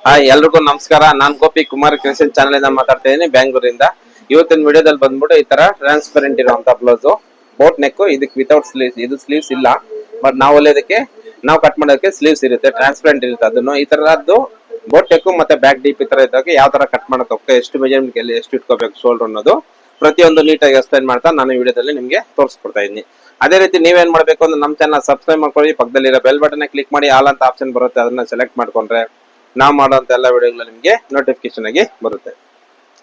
Hi ಎಲ್ರಿಗೂ ನಮಸ್ಕಾರ. ನಾನ್ Gopi Kumar creation channel ಇಂದ ಮಾತಾಡ್ತಾ ಇದ್ದೀನಿ ಬೆಂಗಳೂರಿಂದ. ಇವತ್ತಿನ ವಿಡಿಯೋದಲ್ಲಿ ಬಂದ್ಬಿಟ್ಟು ಈ ತರ ಟ್ರಾನ್ಸ್ಪರೆಂಟ್ ಇರುವಂತ ಬ್ಲೌಸ್ ಬೋಟ್ ನೆಕ್, ಇದಕ್ಕೆ ವಿತೌಟ್ ಸ್ಲೀವ್ಸ್, ಇದು ಸ್ಲೀವ್ಸ್ ಇಲ್ಲ, ಬಟ್ ನಾವು ಹೊಲಿಯೋದಕ್ಕೆ ನಾವು ಕಟ್ ಮಾಡೋದಕ್ಕೆ ಸ್ಲೀವ್ಸ್ ಇರುತ್ತೆ, ಟ್ರಾನ್ಸ್ಪರೆಂಟ್ ಇರುತ್ತೆ. ಅದನ್ನು ಈ ತರದ್ದು ಬೋಟ್ ನೆಕ್ ಮತ್ತೆ ಬ್ಯಾಕ್ ಡೀಪ್ ಈ ತರ ಇದ್ದಾಗ ಯಾವ ತರ ಕಟ್ ಮಾಡಕ್ ಹೋಗ್ತದೆ, ಎಷ್ಟು ಮೆಜರ್ಮೆಂಟ್ ಎಲ್ಲಿ ಎಷ್ಟು ಇಟ್ಕೋಬೇಕು ಶೋಲ್ಡರ್ ಅನ್ನೋದು ಪ್ರತಿಯೊಂದು ನೀಟಾಗಿ ಎಕ್ಸ್ಪ್ಲೈನ್ ಮಾಡ್ತಾ ನಾನು ವಿಡಿಯೋದಲ್ಲಿ ನಿಮ್ಗೆ ತೋರಿಸ್ಕೊಡ್ತಾ ಇದ್ದೀನಿ. ಅದೇ ರೀತಿ ನೀವೇನ್ ಮಾಡ್ಬೇಕು ಅಂದ್ರೆ ನಮ್ಮ ಚಾನಲ್ ಸಬ್ಸ್ಕ್ರೈಬ್ ಮಾಡ್ಕೊಳ್ಳಿ, ಪಕ್ಕದಲ್ಲಿರೋ ಬೆಲ್ ಬಟನ್ ಕ್ಲಿಕ್ ಮಾಡಿ, ಆಲ್ ಅಂತ ಆಪ್ಷನ್ ಬರುತ್ತೆ, ಅದನ್ನ ಸೆಲೆಕ್ಟ್ ಮಾಡ್ಕೊಂಡ್ರೆ ನಾವು ಮಾಡುವಂತ ಎಲ್ಲ ವಿಡಿಯೋಗಳು ನಿಮ್ಗೆ ನೋಟಿಫಿಕೇಶನ್ ಆಗಿ ಬರುತ್ತೆ.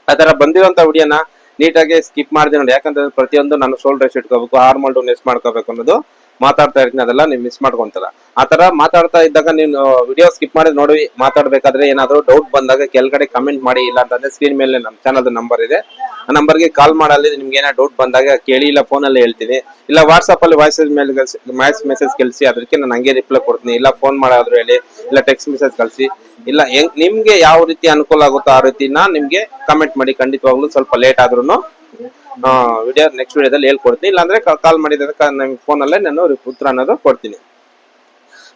ಆ ತರ ಬಂದಿರುವಂತ ವಿಡಿಯೋನ ನೀಟಾಗಿ ಸ್ಕಿಪ್ ಮಾಡಿದೆ ನೋಡಿ, ಯಾಕಂದ್ರೆ ಪ್ರತಿಯೊಂದು ನಾನು ಶೋಲ್ಡರ್ ಎಷ್ಟು ಇಟ್ಕೋಬೇಕು, ಆರ್ಮಲ್ ಡೌನ್ ಎಷ್ಟು ಮಾಡ್ಕೋಬೇಕು ಅನ್ನೋದು ಮಾತಾಡ್ತಾ ಇರ್ತೀನಿ, ಅದೆಲ್ಲ ನೀವು ಮಿಸ್ ಮಾಡ್ಕೊಂತಾರ. ಆ ತರ ಮಾತಾಡ್ತಾ ಇದ್ದಾಗ ನೀವು ವಿಡಿಯೋ ಸ್ಕಿಪ್ ಮಾಡಿ ನೋಡಿ, ಮಾತಾಡ್ಬೇಕಾದ್ರೆ ಏನಾದ್ರು ಡೌಟ್ ಬಂದಾಗ ಕೆಳಗಡೆ ಕಮೆಂಟ್ ಮಾಡಿ, ಇಲ್ಲ ಅಂತಂದ್ರೆ ಸ್ಕ್ರೀನ್ ಮೇಲೆ ನಮ್ಮ ಚಾನಲ್ ನಂಬರ್ ಇದೆ, ಆ ನಂಬರ್ಗೆ ಕಾಲ್ ಮಾಡಲ್ಲಿ ನಿಮ್ಗೆ ಏನೋ ಡೌಟ್ ಬಂದಾಗ ಕೇಳಿ, ಇಲ್ಲ ಫೋನ್ ಅಲ್ಲಿ ಹೇಳ್ತೀನಿ, ಇಲ್ಲ ವಾಟ್ಸ್ಆಪ್ ಅಲ್ಲಿ ವಾಯ್ಸ್ ಮೆಸೇಜ್ ಕಳಿಸಿ, ಅದಕ್ಕೆ ನಾನು ಹಂಗೆ ರಿಪ್ಲೈ ಕೊಡ್ತೀನಿ, ಇಲ್ಲ ಫೋನ್ ಮಾಡಾದ್ರು ಹೇಳಿ, ಇಲ್ಲ ಟೆಕ್ಸ್ಟ್ ಮೆಸೇಜ್ ಕಳಿಸಿ, ಇಲ್ಲ ನಿಮ್ಗೆ ಯಾವ ರೀತಿ ಅನುಕೂಲ ಆಗುತ್ತೋ ಆ ರೀತಿನ ನಿಮ್ಗೆ ಕಮೆಂಟ್ ಮಾಡಿ. ಖಂಡಿತವಾಗ್ಲೂ ಸ್ವಲ್ಪ ಲೇಟ್ ಆದ್ರೂ ವಿಡಿಯೋ ನೆಕ್ಸ್ಟ್ ವಿಡಿಯೋದಲ್ಲಿ ಹೇಳ್ಕೊಡ್ತೀನಿ, ಇಲ್ಲಾಂದ್ರೆ ಕಾಲ್ ಮಾಡಿದ್ರೆ ಫೋನ್ ಅಲ್ಲೇ ನಾನು ಉತ್ತರ ಅನ್ನೋದು ಕೊಡ್ತೀನಿ.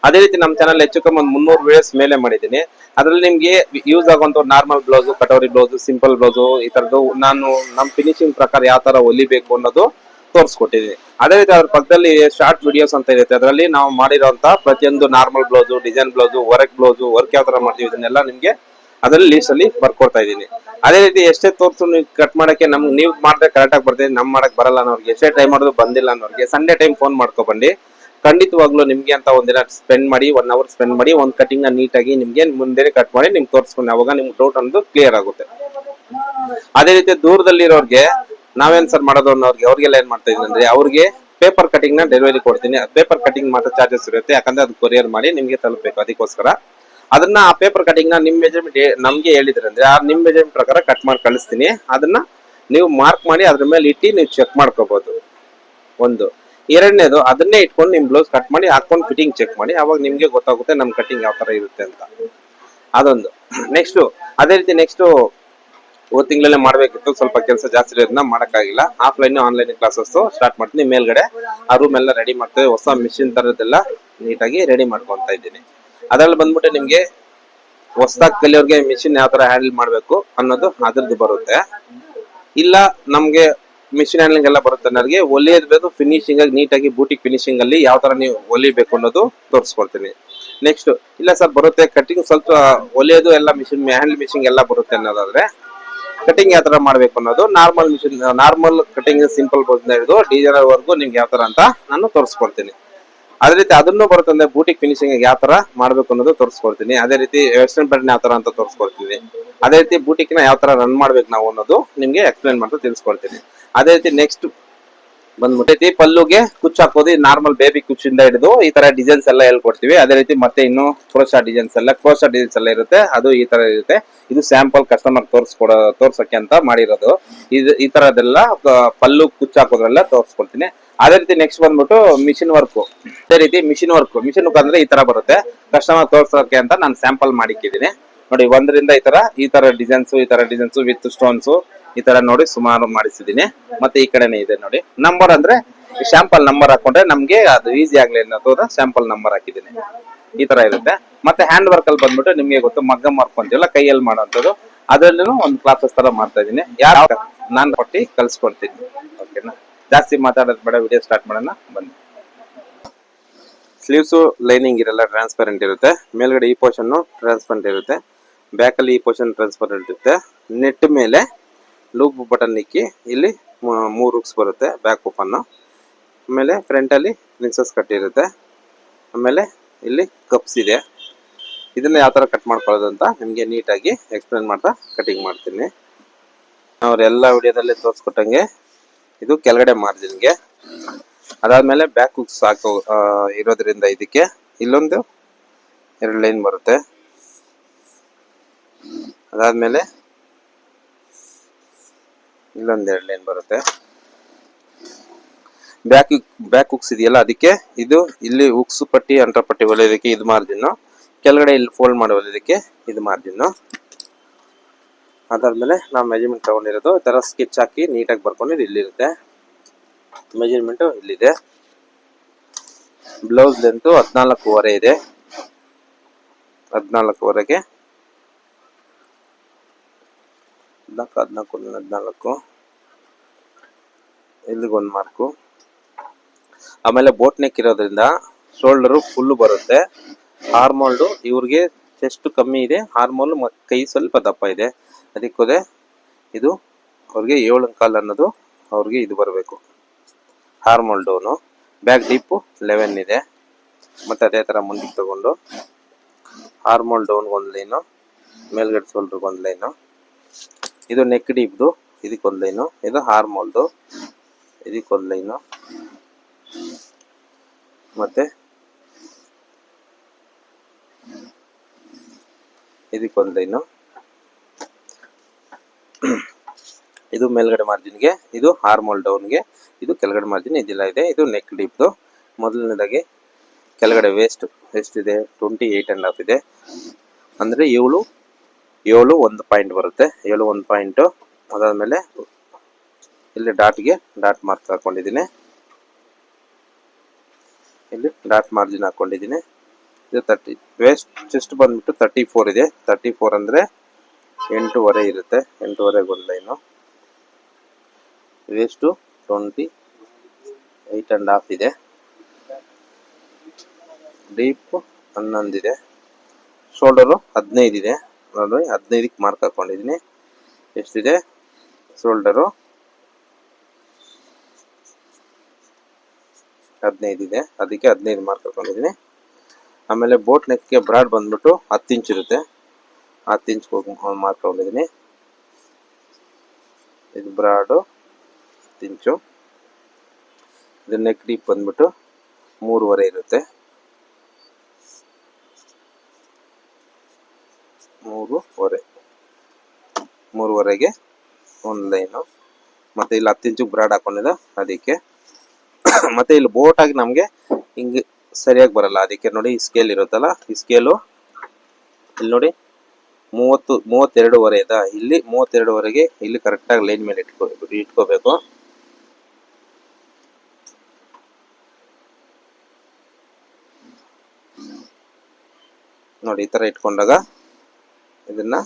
ಅದೇ ರೀತಿ ನಮ್ಮ ಚಾನಲ್ ಹೆಚ್ಚು ಕಮ್ಮಿ ಒಂದು 300 ವಿಡಿಯೋಸ್ ಮೇಲೆ ಮಾಡಿದ್ದೀನಿ. ಅದ್ರಲ್ಲಿ ನಿಮ್ಗೆ ಯೂಸ್ ಆಗುವಂತ normal blouse, katori blouse, simple blouse, ಈ ತರದ್ದು ನಾನು ನಮ್ಮ ಫಿನಿಶಿಂಗ್ ಪ್ರಕಾರ ಯಾವ ತರ ಹೊಲಿಬೇಕು ಅನ್ನೋದು ತೋರಿಸ್ಕೊಟ್ಟಿದ್ದೀನಿ. ಅದೇ ರೀತಿ ಅದ್ರ ಪಕ್ಕದಲ್ಲಿ ಶಾರ್ಟ್ ವಿಡಿಯೋಸ್ ಅಂತ ಇರುತ್ತೆ, ಅದರಲ್ಲಿ ನಾವು ಮಾಡಿರೋಂತ ಪ್ರತಿಯೊಂದು normal blouse, design blouse, work ಯಾವ ತರ ಮಾಡ್ತೀವಿ ಇದನ್ನೆಲ್ಲ ನಿಮ್ಗೆ ಅದರಲ್ಲಿ ಲೀಸ್ಟ್ ಅಲ್ಲಿ ಬರ್ಕೊಡ್ತಾ ಇದ್ದೀನಿ. ಅದೇ ರೀತಿ ಎಷ್ಟೇ ತೋರ್ಸು ನೀವು ಕಟ್ ಮಾಡಕ್ಕೆ ನೀವು ಮಾಡಿದ್ರೆ ಕರೆಕ್ಟ್ ಆಗಿ ಬರ್ತೀವಿ, ನಮ್ ಮಾಡಕ್ ಬರಲ್ಲ ಅನ್ನೋರಿಗೆ, ಎಷ್ಟೇ ಟೈಮ್ ಮಾಡೋದು ಬಂದಿಲ್ಲ ಅನ್ನೋರಿಗೆ ಸಂಡೇ ಟೈಮ್ ಫೋನ್ ಮಾಡ್ಕೊ ಬನ್ನಿ. ಖಂಡಿತವಾಗ್ಲೂ ನಿಮ್ಗೆ ಅಂತ ಒಂದಿನ ಸ್ಪೆಂಡ್ ಮಾಡಿ, 1 ಅವರ್ ಸ್ಪೆಂಡ್ ಮಾಡಿ, ಒಂದ್ ಕಟಿಂಗ್ ನ ನೀಟಾಗಿ ನಿಮ್ಗೆ ಮುಂದೆ ಕಟ್ ಮಾಡಿ ನಿಮ್ಗೆ ತೋರಿಸ್ಕೊಂಡು, ಅವಾಗ ನಿಮ್ಗೆ ಡೌಟ್ ಅನ್ನೋದು ಕ್ಲಿಯರ್ ಆಗುತ್ತೆ. ಅದೇ ರೀತಿ ದೂರದಲ್ಲಿರೋರ್ಗೆ ನಾವೇನ್ ಸರ್ ಮಾಡೋದು ಅನ್ನೋರ್ಗೆ, ಅವ್ರಿಗೆಲ್ಲ ಏನ್ ಮಾಡ್ತಾ ಇದೀನಿ ಅಂದ್ರೆ ಅವ್ರಿಗೆ ಪೇಪರ್ ಕಟಿಂಗ್ ನ ಡೆಲಿವರಿ ಕೊಡ್ತೀನಿ. ಪೇಪರ್ ಕಟಿಂಗ್ ಮಾತ್ರ ಚಾರ್ಜಸ್ ಇರುತ್ತೆ, ಯಾಕಂದ್ರೆ ಅದು ಕೊರಿಯರ್ ಮಾಡಿ ನಿಮ್ಗೆ ತಲುಪಬೇಕು, ಅದಕ್ಕೋಸ್ಕರ ಅದನ್ನ ಆ ಪೇಪರ್ ಕಟಿಂಗ್ ನ ನಿಮ್ ಮೆಜರ್ಮೆಂಟ್ ನಮ್ಗೆ ಹೇಳಿದ್ರೆ ಅಂದ್ರೆ ಆ ನಿಮ್ ಮೆಜರ್ಮೆಂಟ್ ಪ್ರಕಾರ ಕಟ್ ಮಾಡಿ ಕಳಿಸ್ತೀನಿ. ಅದನ್ನ ನೀವು ಮಾರ್ಕ್ ಮಾಡಿ ಅದ್ರ ಮೇಲೆ ಇಟ್ಟು ನೀವು ಚೆಕ್ ಮಾಡ್ಕೋಬಹುದು. ಒಂದು ಎರಡನೇದು, ಅದನ್ನೇ ಇಟ್ಕೊಂಡು ನಿಮ್ ಬ್ಲೌಸ್ ಕಟ್ ಮಾಡಿ ಹಾಕೊಂಡು ಫಿಟ್ಟಿಂಗ್ ಚೆಕ್ ಮಾಡಿ, ಅವಾಗ ನಿಮ್ಗೆ ಗೊತ್ತಾಗುತ್ತೆ ನಮ್ ಕಟಿಂಗ್ ಯಾವ ತರ ಇರುತ್ತೆ ಅಂತ. ಅದೊಂದು. ನೆಕ್ಸ್ಟ್ ಅದೇ ರೀತಿ ನೆಕ್ಸ್ಟ್ ಹೋದ್ ತಿಂಗಳಲ್ಲೇ ಮಾಡ್ಬೇಕಿತ್ತು, ಸ್ವಲ್ಪ ಕೆಲಸ ಜಾಸ್ತಿ ಇರೋದ್ರಿಂದ ಮಾಡಕ್ಕಾಗಿಲ್ಲ. ಆಫ್ಲೈನ್ ಆನ್ಲೈನ್ ಕ್ಲಾಸಸ್ ಸ್ಟಾರ್ಟ್ ಮಾಡ್ತೀನಿ. ಮೇಲ್ಗಡೆ ಆ ರೂಮ್ ಎಲ್ಲ ರೆಡಿ ಮಾಡ್ತೇವೆ, ಹೊಸ ಮಿಷಿನ್ ತರದೆಲ್ಲ ನೀಟಾಗಿ ರೆಡಿ ಮಾಡ್ಕೊಂತ ಇದ್ದೀನಿ. ಅದ್ರಲ್ಲಿ ಬಂದ್ಬಿಟ್ಟು ನಿಮ್ಗೆ ಹೊಸದಾಗಿ ಕಲಿಯೋರ್ಗೆ ಮಿಷಿನ್ ಯಾವ ತರ ಹ್ಯಾಂಡಲ್ ಮಾಡ್ಬೇಕು ಅನ್ನೋದು ಅದ್ರದ್ದು ಬರುತ್ತೆ. ಇಲ್ಲ ನಮ್ಗೆ ಮಿಷಿನ್ ಹ್ಯಾಂಡ್ಲಿಂಗ್ ಎಲ್ಲ ಬರುತ್ತೆ ಅನ್ನೋರಿಗೆ ಹೊಲಿಯೋದು ಬೇಕು, ಫಿನಿಶಿಂಗ್ ಆಗಿ ನೀಟಾಗಿ ಬೂಟಿಕ್ ಫಿನಿಶಿಂಗ್ ಅಲ್ಲಿ ಯಾವ ತರ ನೀವು ಹೊಲಿಬೇಕು ಅನ್ನೋದು ತೋರಿಸ್ಕೊಡ್ತೀನಿ. ನೆಕ್ಸ್ಟ್ ಇಲ್ಲ ಸರ್ ಬರುತ್ತೆ ಕಟಿಂಗ್ ಸ್ವಲ್ಪ ಹೊಲಿಯೋದು ಎಲ್ಲ ಮಿಷಿನ್ ಹ್ಯಾಂಡಲ್ ಮಿಷಿನ್ ಎಲ್ಲ ಬರುತ್ತೆ ಅನ್ನೋದಾದ್ರೆ ಕಟಿಂಗ್ ಯಾವ ತರ ಮಾಡ್ಬೇಕು ಅನ್ನೋದು normal machine, normal cutting simple ಹಿಡಿದು ಡಿಸೈನರ್ ವರ್ಗು ನಿಮ್ಗೆ ಯಾವ ತರ ಅಂತ ನಾನು ತೋರಿಸ್ಕೊಡ್ತೀನಿ. ಅದೇ ರೀತಿ ಅದನ್ನು ಬರುತ್ತೆ ಅಂದ್ರೆ ಬೂಟಿಕ್ ಫಿನಿಶಿಂಗ್ ಯಾವ ತರ ಮಾಡ್ಬೇಕು ಅನ್ನೋದು ತೋರಿಸ್ಕೊಡ್ತೀನಿ. ಅದೇ ರೀತಿ ವೆಸ್ಟರ್ನ್ ಪ್ಯಾಟರ್ನ್ ಯಾವ ತರ ಅಂತ ತೋರಿಸ್ಕೊಡ್ತೀನಿ. ಅದೇ ರೀತಿ ಬೂಟಿಕ್ ನ ಯಾವ ತರ ರನ್ ಮಾಡ್ಬೇಕು ನಾವು ಅನ್ನೋದು ನಿಮ್ಗೆ ಎಕ್ಸ್ಪ್ಲೈನ್ ಮಾಡ್ತಾ ತಿಳಿಸ್ಕೊಡ್ತೀನಿ. ಅದೇ ರೀತಿ ನೆಕ್ಸ್ಟ್ ಬಂದ್ಬಿಟ್ಟೈತಿ ಪಲ್ಲುಗೆ ಕುಚ್ಚು ಹಾಕೋದು, ನಾರ್ಮಲ್ ಬೇಬಿ ಕುಚ್ಚಿಂದ ಹಿಡಿದು ಈ ತರ ಡಿಸೈನ್ಸ್ ಎಲ್ಲ ಹೇಳ್ಕೊಡ್ತೀವಿ. ಅದೇ ರೀತಿ ಮತ್ತೆ ಇನ್ನು ಕ್ರೋಶಾ ಡಿಸೈನ್ಸ್ ಎಲ್ಲ ಇರುತ್ತೆ, ಅದು ಈ ತರ ಇರುತ್ತೆ. ಇದು ಸ್ಯಾಂಪಲ್ ಕಸ್ಟಮರ್ ತೋರ್ಸಕ್ಕೆ ಅಂತ ಮಾಡಿರೋದು. ಇದು ಈ ತರದೆಲ್ಲ ಪಲ್ಲು ಕುಚ್ಚು ಹಾಕೋದ್ರೆಲ್ಲ ತೋರಿಸ್ಕೊಡ್ತೀನಿ. ಅದೇ ರೀತಿ ನೆಕ್ಸ್ಟ್ ಬಂದ್ಬಿಟ್ಟು ಮಿಷಿನ್ ವರ್ಕ್. ಅದೇ ರೀತಿ ಮಿಷಿನ್ ವರ್ಕ್ ಅಂದ್ರೆ ಈ ತರ ಬರುತ್ತೆ, ಕಸ್ಟಮರ್ ತೋರ್ಸೋಕೆ ಅಂತ ನಾನು ಸ್ಯಾಂಪಲ್ ಮಾಡಿಕ್ಕಿದ್ದೀನಿ ನೋಡಿ. ಒಂದರಿಂದ ಈ ತರ ಡಿಸೈನ್ಸ್ ವಿತ್ ಸ್ಟೋನ್ಸ್ ಈ ತರ ನೋಡಿ ಸುಮಾರು ಮಾಡಿಸಿದೀನಿ. ಮತ್ತೆ ಈ ಕಡೆನೇ ಇದೆ ನೋಡಿ ನಂಬರ್, ಅಂದ್ರೆ ಶಾಂಪಲ್ ನಂಬರ್ ಹಾಕೊಂಡ್ರೆ ನಮ್ಗೆ ಅದು ಈಸಿ ಆಗ್ಲಿ ಅನ್ನೋದು ಸ್ಯಾಂಪಲ್ ನಂಬರ್ ಹಾಕಿದ್ದೀನಿ. ಈ ತರ ಇರುತ್ತೆ. ಮತ್ತೆ ಹ್ಯಾಂಡ್ ವರ್ಕ್ ಅಲ್ಲಿ ಬಂದ್ಬಿಟ್ಟು ನಿಮ್ಗೆ ಗೊತ್ತು ಮಗ್ಗ ಮಾರ್ಕ್ ಅಂತೀವಲ್ಲ ಕೈಯಲ್ಲಿ ಮಾಡೋಂಥದ್ದು, ಅದ್ರಲ್ಲೂ ಒಂದು ಕ್ಲಾಸಸ್ ತರ ಮಾಡ್ತಾ ಇದೀನಿ. ಯಾರು ನಾನು ಕೊಟ್ಟು ಕಲ್ಸ್ಕೊಡ್ತೀನಿ. ಓಕೆನಾ, ಜಾಸ್ತಿ ಮಾತಾಡೋದು ಬೇಡ, ವಿಡಿಯೋ ಸ್ಟಾರ್ಟ್ ಮಾಡೋಣ ಬನ್ನಿ. ಸ್ಲೀವ್ಸ್ ಲೈನಿಂಗ್ ಇರಲ್ಲ, ಟ್ರಾನ್ಸ್ಪರೆಂಟ್ ಇರುತ್ತೆ. ಮೇಲ್ಗಡೆ ಈ ಪೋರ್ಷನ್ ಟ್ರಾನ್ಸ್ಪರೆಂಟ್ ಇರುತ್ತೆ, ಬ್ಯಾಕ್ ಅಲ್ಲಿ ಈ ಪೋರ್ಷನ್ ಟ್ರಾನ್ಸ್ಪರೆಂಟ್ ಇರುತ್ತೆ. ನೆಟ್ ಮೇಲೆ ಲೂಪ್ ಬಟನ್ ಇಕ್ಕಿ ಇಲ್ಲಿ 3 ಹುಕ್ಸ್ ಬರುತ್ತೆ ಬ್ಯಾಕ್ ಓಪನ್. ಆಮೇಲೆ ಫ್ರಂಟ್ ಅಲ್ಲಿ ಪ್ರಿನ್ಸಸ್ ಕಟ್ ಇರುತ್ತೆ. ಆಮೇಲೆ ಇಲ್ಲಿ ಕಪ್ಸ್ ಇದೆ. ಇದನ್ನ ಯಾವ ತರ ಕಟ್ ಮಾಡ್ಕೊಳ್ಳೋದು ಅಂತ ನಿಮ್ಗೆ ನೀಟಾಗಿ ಎಕ್ಸ್ಪ್ಲೇನ್ ಮಾಡ್ತಾ ಕಟಿಂಗ್ ಮಾಡ್ತೀನಿ. ಅವ್ರೆಲ್ಲ ವಿಡಿಯೋದಲ್ಲಿ ತೋರಿಸ್ಕೊಟ್ಟಂಗೆ ಇದು ಕೆಳಗಡೆ ಮಾರ್ಜಿನ್ಗೆ. ಅದಾದ್ಮೇಲೆ ಬ್ಯಾಕ್ ಹುಕ್ಸ್ ಸಾಕು ಇರೋದ್ರಿಂದ ಇದಕ್ಕೆ ಇಲ್ಲೊಂದು 2 ಲೈನ್ ಬರುತ್ತೆ. ಅದಾದ್ಮೇಲೆ ಇಲ್ಲೊಂದು 2 ಲೈನ್ ಬರುತ್ತೆ. ಬ್ಯಾಕ್ ಹುಕ್ಸ್ ಇದೆಯಲ್ಲ, ಅದಕ್ಕೆ ಇದು ಇಲ್ಲಿ ಹುಕ್ಸ್ ಪಟ್ಟಿ ಅಂಟರ್ ಪಟ್ಟಿ ಹೊಲಿಯೋದಕ್ಕೆ ಇದು ಮಾರ್ಜಿನ್, ಕೆಳಗಡೆ ಇಲ್ಲಿ ಫೋಲ್ಡ್ ಮಾಡಿ ಹೊಲಿಯೋದಕ್ಕೆ ಇದು ಮಾರ್ಜಿನ್. ಅದಾದ್ಮೇಲೆ ನಾವು ಮೆಜರ್ಮೆಂಟ್ ತಗೊಂಡಿರೋದು ಈ ತರ ಸ್ಕೆಚ್ ಹಾಕಿ ನೀಟಾಗಿ ಬರ್ಕೊಂಡಿದ್ದು ಇಲ್ಲಿರುತ್ತೆ. ಮೆಜರ್ಮೆಂಟ್ ಇಲ್ಲಿದೆ. ಬ್ಲೌಸ್ ಲೆಂತ್ 14.5 ಇದೆ. 14.5ಗೆ 14 14 ಇಲ್ಲಿಗೊಂದು ಮಾರ್ಕು. ಆಮೇಲೆ ಬೋಟ್ ನೆಕ್ ಇರೋದ್ರಿಂದ ಶೋಲ್ಡರು ಫುಲ್ ಬರುತ್ತೆ. ಆರ್ಮೋಲ್ಡು ಇವ್ರಿಗೆ ಚೆಸ್ಟ್ ಕಮ್ಮಿ ಇದೆ, ಆರ್ಮೋಲ್ ಕೈ ಸ್ವಲ್ಪ ದಪ್ಪ ಇದೆ, ಅದಕ್ಕೋದೆ ಇದು ಅವ್ರಿಗೆ 7.25 ಅನ್ನೋದು ಅವ್ರಿಗೆ ಇದು ಬರಬೇಕು. Armhole down. ಬ್ಯಾಕ್ ಡೀಪು 11 ಇದೆ. ಮತ್ತು ಅದೇ ಥರ ಮುಂದಕ್ಕೆ ತಗೊಂಡು ಆರ್ಮೋಲ್ ಡೌನ್ಗೆ ಒಂದು ಲೈನು, ಮೇಲ್ಗಡೆ ಶೋಲ್ಡ್ರಿಗೆ ಒಂದು ಲೈನು, ಇದು ನೆಕ್ ಡೀಪ್ದು ಇದಕ್ಕೊಂದು ಲೈನು, ಇದು ಆರ್ಮೋಲ್ದು ಇದಕ್ಕೊಂದು ಲೈನು, ಮತ್ತು ಇದಕ್ಕೊಂದು ಲೈನು, ಇದು ಮೇಲ್ಗಡೆ ಮಾರ್ಜಿನ್ಗೆ, ಇದು ಆರ್ಮೋಲ್ ಡೌನ್ಗೆ, ಇದು ಕೆಳಗಡೆ ಮಾರ್ಜಿನ್ ಇದೆಲ್ಲ ಇದೆ. ಇದು ನೆಕ್ ಡೀಪ್ದು. ಮೊದಲನೇದಾಗಿ ಕೆಳಗಡೆ ವೇಸ್ಟ್ ಎಷ್ಟಿದೆ 28.5 ಇದೆ, ಅಂದರೆ 7 1 ಪಾಯಿಂಟ್ ಬರುತ್ತೆ. 7 1 ಪಾಯಿಂಟು. ಅದಾದಮೇಲೆ ಇಲ್ಲಿ ಡಾಟ್ ಮಾರ್ಕ್ ಹಾಕ್ಕೊಂಡಿದ್ದೀನಿ, ಇಲ್ಲಿ ಡಾಟ್ ಮಾರ್ಜಿನ್ ಹಾಕ್ಕೊಂಡಿದ್ದೀನಿ. ಇದು 30 ವೇಸ್ಟ್ ಚೆಸ್ಟ್ ಬಂದ್ಬಿಟ್ಟು 34 ಇದೆ. 34 ಅಂದರೆ 8.5 ಇರುತ್ತೆ. 8.5 ಒಂದು ಲೈನು. ವೇಸ್ಟು 28.5 ಇದೆ. ಡೀಪ್ 11 ಇದೆ. ಶೋಲ್ಡರು 15 ಇದೆ. ನೋಡಿ 15ಕ್ಕೆ ಮಾರ್ಕ್ ಹಾಕ್ಕೊಂಡಿದ್ದೀನಿ. ಎಷ್ಟಿದೆ ಶೋಲ್ಡರು 15 ಇದೆ, ಅದಕ್ಕೆ 15 ಮಾರ್ಕ್ ಹಾಕ್ಕೊಂಡಿದ್ದೀನಿ. ಆಮೇಲೆ ಬೋಟ್ ನೆಕ್ಗೆ ಬ್ರಾಡ್ ಬಂದ್ಬಿಟ್ಟು 10 ಇಂಚ್ ಇರುತ್ತೆ. 10 ಇಂಚ್ ಹೋಗಿ ಮಾರ್ಕ್ ಹಾಕೊಂಡಿದ್ದೀನಿ. ಇದು ಬ್ರಾಡು 10 ಇಂಚು. ಇದು ನೆಕ್ ಡೀಪ್ ಬಂದ್ಬಿಟ್ಟು 3.5 ಇರುತ್ತೆ. 3.5ಗೆ ಒಂದು ಲೈನು. ಮತ್ತು ಇಲ್ಲಿ 10 ಇಂಚು ಬ್ರಾಡ್ ಹಾಕೊಂಡಿದ್ದ ಅದಕ್ಕೆ. ಮತ್ತು ಇಲ್ಲಿ ಬೋಟಾಗಿ ನಮಗೆ ಹಿಂಗೆ ಸರಿಯಾಗಿ ಬರಲ್ಲ, ಅದಕ್ಕೆ ನೋಡಿ ಈ ಸ್ಕೇಲ್ ಇರುತ್ತಲ್ಲ, ಈ ಸ್ಕೇಲು ಇಲ್ಲಿ ನೋಡಿ 32.5 ಇದೆ. ಇಲ್ಲಿ 32.5ಗೆ ಇಲ್ಲಿ ಕರೆಕ್ಟಾಗಿ ಲೈನ್ ಮೇಲೆ ಇಟ್ಕೋಬೇಕು. ನೋಡಿ ಈ ಥರ ಇಟ್ಕೊಂಡಾಗ ಇದನ್ನ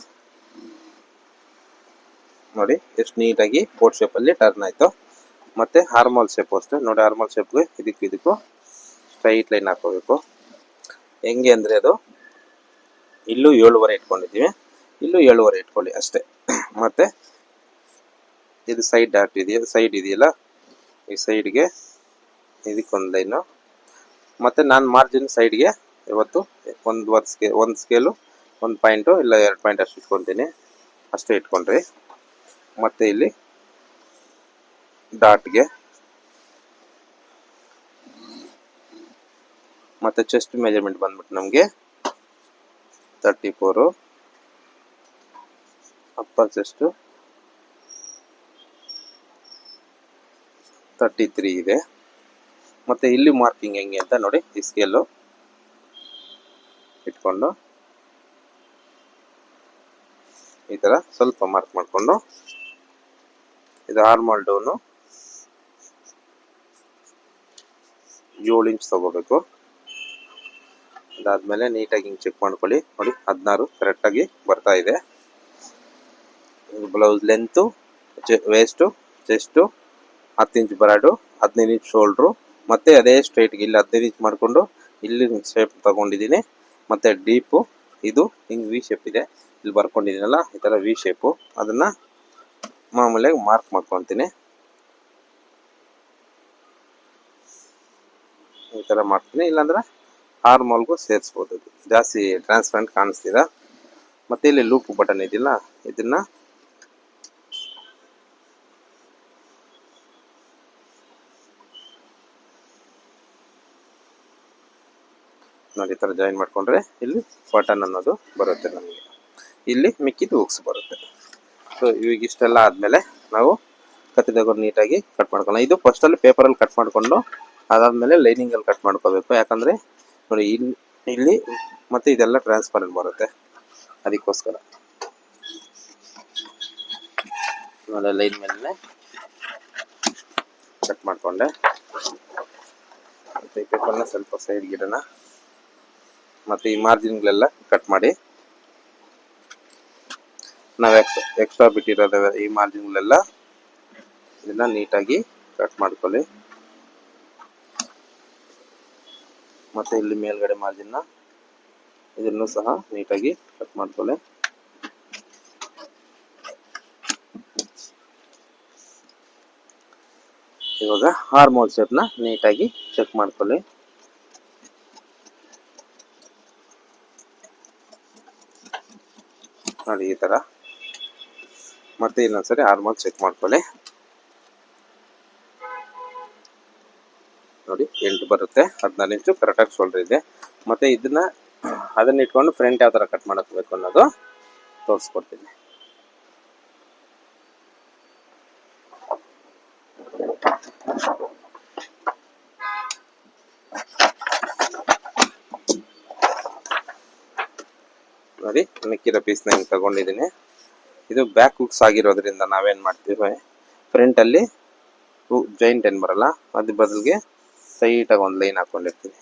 ನೋಡಿ ಎಷ್ಟು ನೀಟಾಗಿ ಬೋಟ್ ಶೇಪಲ್ಲಿ ಟರ್ನ್ ಆಯಿತು. ಮತ್ತು ಆರ್ಮೋಲ್ ಶೇಪ್ ಅಷ್ಟೇ ನೋಡಿ. ಆರ್ಮೋಲ್ ಶೇಪ್ಗೆ ಇದಕ್ಕೂ ಸ್ಟ್ರೈಟ್ ಲೈನ್ ಹಾಕೋಬೇಕು. ಹೆಂಗೆ ಅಂದರೆ ಅದು ಇಲ್ಲೂ 7.5 ಇಟ್ಕೊಂಡಿದ್ದೀವಿ, ಇಲ್ಲೂ 7.5 ಇಟ್ಕೊಳ್ಳಿ ಅಷ್ಟೇ. ಮತ್ತು ಇದು ಸೈಡ್ ಡಾಟ್ ಇದೆಯಲ್ಲ, ಸೈಡ್ ಇದೆಯಲ್ಲ, ಈ ಸೈಡ್ಗೆ ಇದಕ್ಕೊಂದು ಲೈನು. ಮತ್ತು ನಾನು ಮಾರ್ಜಿನ್ ಸೈಡ್ಗೆ ಇವತ್ತು ಒಂದು ಸ್ಕೇಲು 1 ಪಾಯಿಂಟು ಇಲ್ಲ 2 ಪಾಯಿಂಟ್ ಅಷ್ಟು ಇಟ್ಕೊತೀನಿ, ಅಷ್ಟೇ ಇಟ್ಕೊಂಡ್ರಿ. ಮತ್ತು ಇಲ್ಲಿ ಡಾಟ್ಗೆ ಮತ್ತು ಚೆಸ್ಟ್ ಮೆಜರ್ಮೆಂಟ್ ಬಂದ್ಬಿಟ್ಟು ನಮಗೆ 34, ಅಪ್ಪರ್ ಚೆಸ್ಟು 33 ಇದೆ. ಮತ್ತು ಇಲ್ಲಿ ಮಾರ್ಕಿಂಗ್ ಹೆಂಗೆ ಅಂತ ನೋಡಿ, ಈ ಸ್ಕೇಲು ಇಟ್ಕೊಂಡು ಈ ಥರ ಸ್ವಲ್ಪ ಮಾರ್ಕ್ ಮಾಡಿಕೊಂಡು, ಇದು ಆರ್ಮೋಲ್ ಡೌನು 7 ಇಂಚ್ ತಗೋಬೇಕು. ಅದಾದಮೇಲೆ ನೀಟಾಗಿ ಹಿಂಗೆ ಚೆಕ್ ಮಾಡ್ಕೊಳ್ಳಿ. ನೋಡಿ 16 ಕರೆಕ್ಟಾಗಿ ಬರ್ತಾ ಇದೆ. Blouse length, waist, chest 10 inch ಬರಾಡು, 15 ಇಂಚ್ ಶೋಲ್ಡ್ರು, ಮತ್ತು ಅದೇ ಸ್ಟ್ರೈಟ್ಗೆ ಇಲ್ಲಿ 15 ಇಂಚ್ ಮಾಡಿಕೊಂಡು ಇಲ್ಲಿ ಶೇಪ್ ತಗೊಂಡಿದ್ದೀನಿ. ಮತ್ತು ಡೀಪು ಇದು ಹಿಂಗೆ ವಿ ಶೇಪ್ ಇದೆ, ಇಲ್ಲಿ ಬರ್ಕೊಂಡಿದ್ದೀನಲ್ಲ ಈ ಥರ ವಿ ಶೇಪು, ಅದನ್ನು ಮಾಮೂಲಿಯಾಗಿ ಮಾರ್ಕ್ ಮಾಡ್ಕೊತೀನಿ. ಈ ಥರ ಮಾಡ್ತೀನಿ, ಇಲ್ಲಾಂದ್ರೆ ಆರ್ಮೋಲ್ಗೂ ಸೇರಿಸ್ಬೋದು. ಜಾಸ್ತಿ ಟ್ರಾನ್ಸ್ಪರೆಂಟ್ ಕಾಣಿಸ್ತೀರ. ಮತ್ತು ಇಲ್ಲಿ ಲೂಪ್ ಬಟನ್ ಇದೆಯಲ್ಲ, ಇದನ್ನು ನೋಡಿ ಈ ಥರ ಜಾಯಿನ್ ಮಾಡಿಕೊಂಡ್ರೆ ಇಲ್ಲಿ ಬಟನ್ ಅನ್ನೋದು ಬರುತ್ತೆ ನಮಗೆ. ಇಲ್ಲಿ ಮಿಕ್ಕಿದ್ದು ಹುಕ್ಸ್ ಬರುತ್ತೆ. ಸೊ ಇವಾಗ ಇಷ್ಟೆಲ್ಲ ಆದಮೇಲೆ ನಾವು ಕತ್ತಿ ತಗೊಂಡು ನೀಟಾಗಿ ಕಟ್ ಮಾಡ್ಕೊಳ್ಳೋಣ. ಇದು ಫಸ್ಟಲ್ಲಿ ಪೇಪರಲ್ಲಿ ಕಟ್ ಮಾಡಿಕೊಂಡು ಅದಾದಮೇಲೆ ಲೈನಿಂಗಲ್ಲಿ ಕಟ್ ಮಾಡ್ಕೋಬೇಕು. ಯಾಕಂದರೆ ನೋಡಿ ಇಲ್ಲಿ ಮತ್ತು ಇದೆಲ್ಲ ಟ್ರಾನ್ಸ್ಪರೆಂಟ್ ಬರುತ್ತೆ, ಅದಕ್ಕೋಸ್ಕರ. ಆಮೇಲೆ ಲೈನ್ ಮೇಲೆ ಕಟ್ ಮಾಡಿಕೊಂಡೆ. ಮತ್ತು ಈ ಪೇಪರ್ನ ಸ್ವಲ್ಪ ಸೈಡ್ಗೆ ಇಡೋಣ. ಮತ್ತು ಈ ಮಾರ್ಜಿನ್ಗಳೆಲ್ಲ ಕಟ್ ಮಾಡಿ ನಾವು ಎಕ್ಸ್ಟ್ರಾ ಬಿಟ್ಟಿರೋದ ಈ ಮಾರ್ಜಿನ್ಗಳೆಲ್ಲ ಇದನ್ನ ನೀಟಾಗಿ ಕಟ್ ಮಾಡ್ಕೊಳ್ಳಿ. ಮತ್ತೆ ಇಲ್ಲಿ ಮೇಲ್ಗಡೆ ಮಾರ್ಜಿನ್ನ ಇದನ್ನು ಸಹ ನೀಟಾಗಿ ಕಟ್ ಮಾಡ್ಕೊಳ್ಳಿ. ಇವಾಗ ಆರ್ಮೋಲ್ ಶೇಪ್ನ ನೀಟಾಗಿ ಚೆಕ್ ಮಾಡ್ಕೊಳ್ಳಿ. ನೋಡಿ ಈ ತರ. ಮತ್ತೆ ಇನ್ನೊಂದ್ಸರಿ ಆರ್ಮೋಲ್ ಚೆಕ್ ಮಾಡ್ಕೊಳ್ಳಿ. ನೋಡಿ 8 ಬರುತ್ತೆ, 14 ಇಂಚು ಕರೆಕ್ಟಾಗಿ ಶೋಲ್ಡರ್ ಇದೆ. ಮತ್ತೆ ಅದನ್ನ ಇಟ್ಕೊಂಡು ಫ್ರಂಟ್ ಯಾವ ತರ ಕಟ್ ಮಾಡಬೇಕು ಅನ್ನೋದು ತೋರಿಸ್ಕೊಡ್ತೀನಿ. ನೋಡಿ ಮಿಕ್ಕಿರೋ ಪೀಸ್ನ ಹಿಂಗೆ ತಗೊಂಡಿದ್ದೀನಿ. ಇದು ಬ್ಯಾಕ್ ಹುಕ್ಸ್ ಆಗಿರೋದ್ರಿಂದ ನಾವೇನ್ ಮಾಡ್ತೀವಿ, ಫ್ರಂಟ್ ಅಲ್ಲಿ ಜಾಯಿಂಟ್ ಏನ್ ಬರಲ್ಲ, ಅದ್ರ ಬದಲಿಗೆ ಸ್ಟ್ರೈಟ್ ಆಗಿ ಒಂದು ಲೈನ್ ಹಾಕೊಂಡಿರ್ತೀನಿ.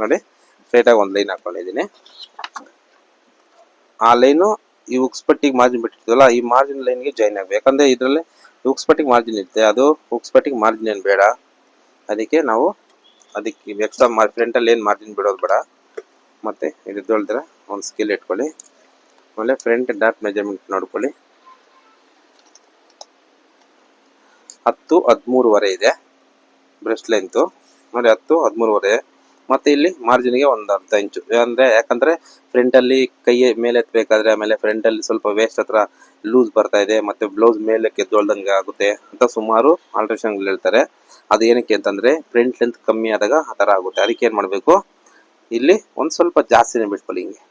ನೋಡಿ ಸ್ಟ್ರೈಟ್ ಆಗಿ ಒಂದು ಲೈನ್ ಹಾಕೊಂಡಿದ್ದೀನಿ. ಆ ಲೈನು ಈ ಹುಕ್ಸ್ ಪಟ್ಟಿಗೆ ಮಾರ್ಜಿನ್ ಬಿಟ್ಟಿರ್ತೀವಲ್ಲ, ಈ ಮಾರ್ಜಿನ್ ಲೈನ್ಗೆ ಜಾಯಿನ್ ಆಗಬೇಕು. ಯಾಕಂದ್ರೆ ಇದರಲ್ಲಿ ಹುಕ್ಸ್ ಪಟ್ಟಿಗೆ ಮಾರ್ಜಿನ್ ಇರುತ್ತೆ, ಅದು ಹುಕ್ಸ್ ಪಟ್ಟಿಗೆ ಮಾರ್ಜಿನ್ ಏನು ಬೇಡ. ಅದಕ್ಕೆ ಎಕ್ಸ್ಟ್ರಾ ಫ್ರಂಟ್ ಅಲ್ಲಿ ಏನು ಮಾರ್ಜಿನ್ ಬಿಡೋದು ಬೇಡ. ಮತ್ತೆ ಇದು ಒಂದು ಸ್ಕೇಲ್ ಇಟ್ಕೊಳ್ಳಿ. ಆಮೇಲೆ ಫ್ರಂಟ್ ಡಾಟ್ ಮೆಜರ್ಮೆಂಟ್ ನೋಡ್ಕೊಳ್ಳಿ. 10-13 ಇದೆ ಬ್ರೆಸ್ಟ್ ಲೆಂತ್. ನೋಡಿ 10-13. ಮತ್ತೆ ಇಲ್ಲಿ ಮಾರ್ಜಿನ್ಗೆ ಒಂದು ಅರ್ಧ ಇಂಚು, ಯಾಕಂದ್ರೆ ಫ್ರಂಟ್ ಅಲ್ಲಿ ಕೈ ಮೇಲೆ ಎತ್ತಬೇಕಾದ್ರೆ, ಆಮೇಲೆ ಫ್ರಂಟ್ ಅಲ್ಲಿ ಸ್ವಲ್ಪ ವೇಸ್ಟ್ ಹತ್ರ ಲೂಸ್ ಬರ್ತಾ ಇದೆ, ಮತ್ತೆ ಬ್ಲೌಸ್ ಮೇಲೆ ಕೆದ್ದೊಳ್ದಂಗೆ ಆಗುತ್ತೆ ಅಂತ ಸುಮಾರು ಆಲ್ಟ್ರೇಷನ್ ಹೇಳ್ತಾರೆ. ಅದು ಏನಕ್ಕೆ ಅಂತಂದ್ರೆ ಫ್ರಂಟ್ ಲೆಂತ್ ಕಮ್ಮಿ ಆದಾಗ ಆ ತರ ಆಗುತ್ತೆ. ಅದಕ್ಕೆ ಏನ್ ಮಾಡ್ಬೇಕು, ಇಲ್ಲಿ ಒಂದ್ ಸ್ವಲ್ಪ ಜಾಸ್ತಿನೇ ಬಿಟ್ಕೊಳ್ಳಿ. ಹಿಂಗೆ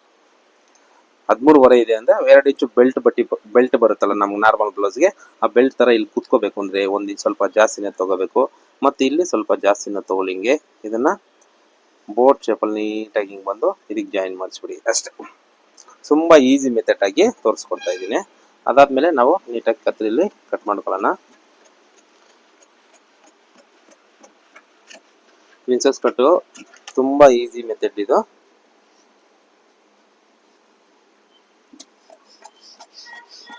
13 ಇದೆ ಅಂದ್ರೆ 2 ಇಂಚು ಬೆಲ್ಟ್ ಬರುತ್ತಲ್ಲ ನಮ್ಗೆ ನಾರ್ಮಲ್ ಬ್ಲೌಸ್ಗೆ, ಆ ಬೆಲ್ಟ್ ತರ ಇಲ್ಲಿ ಕುತ್ಕೋಬೇಕು ಅಂದ್ರೆ ಒಂದು ಸ್ವಲ್ಪ ಜಾಸ್ತಿನೇ ತಗೋಬೇಕು. ಮತ್ತೆ ಇಲ್ಲಿ ಸ್ವಲ್ಪ ಜಾಸ್ತಿನ ತಗೊಳ್ಳಿ. ಹಿಂಗೆ ಇದನ್ನ ಬೋಟ್ ಶೇಪಲ್ಲಿ ನೀಟಾಗಿ ಹಿಂಗೆ ಬಂದು ಇದಕ್ಕೆ ಜಾಯಿನ್ ಮಾಡಿಸ್ಬಿಡಿ ಅಷ್ಟೇ. ತುಂಬಾ ಈಸಿ ಮೆಥಡ್ ಆಗಿ ತೋರಿಸ್ಕೊಡ್ತಾ ಇದ್ದೀನಿ. ಅದಾದ್ಮೇಲೆ ನಾವು ನೀಟಾಗಿ ಕತ್ರಿಲಿ ಕಟ್ ಮಾಡ್ಕೊಳ್ಳೋಣ. ಪ್ರಿನ್ಸಸ್ ಕಟ್ಟು ತುಂಬಾ ಈಸಿ ಮೆಥಡ್ ಇದು.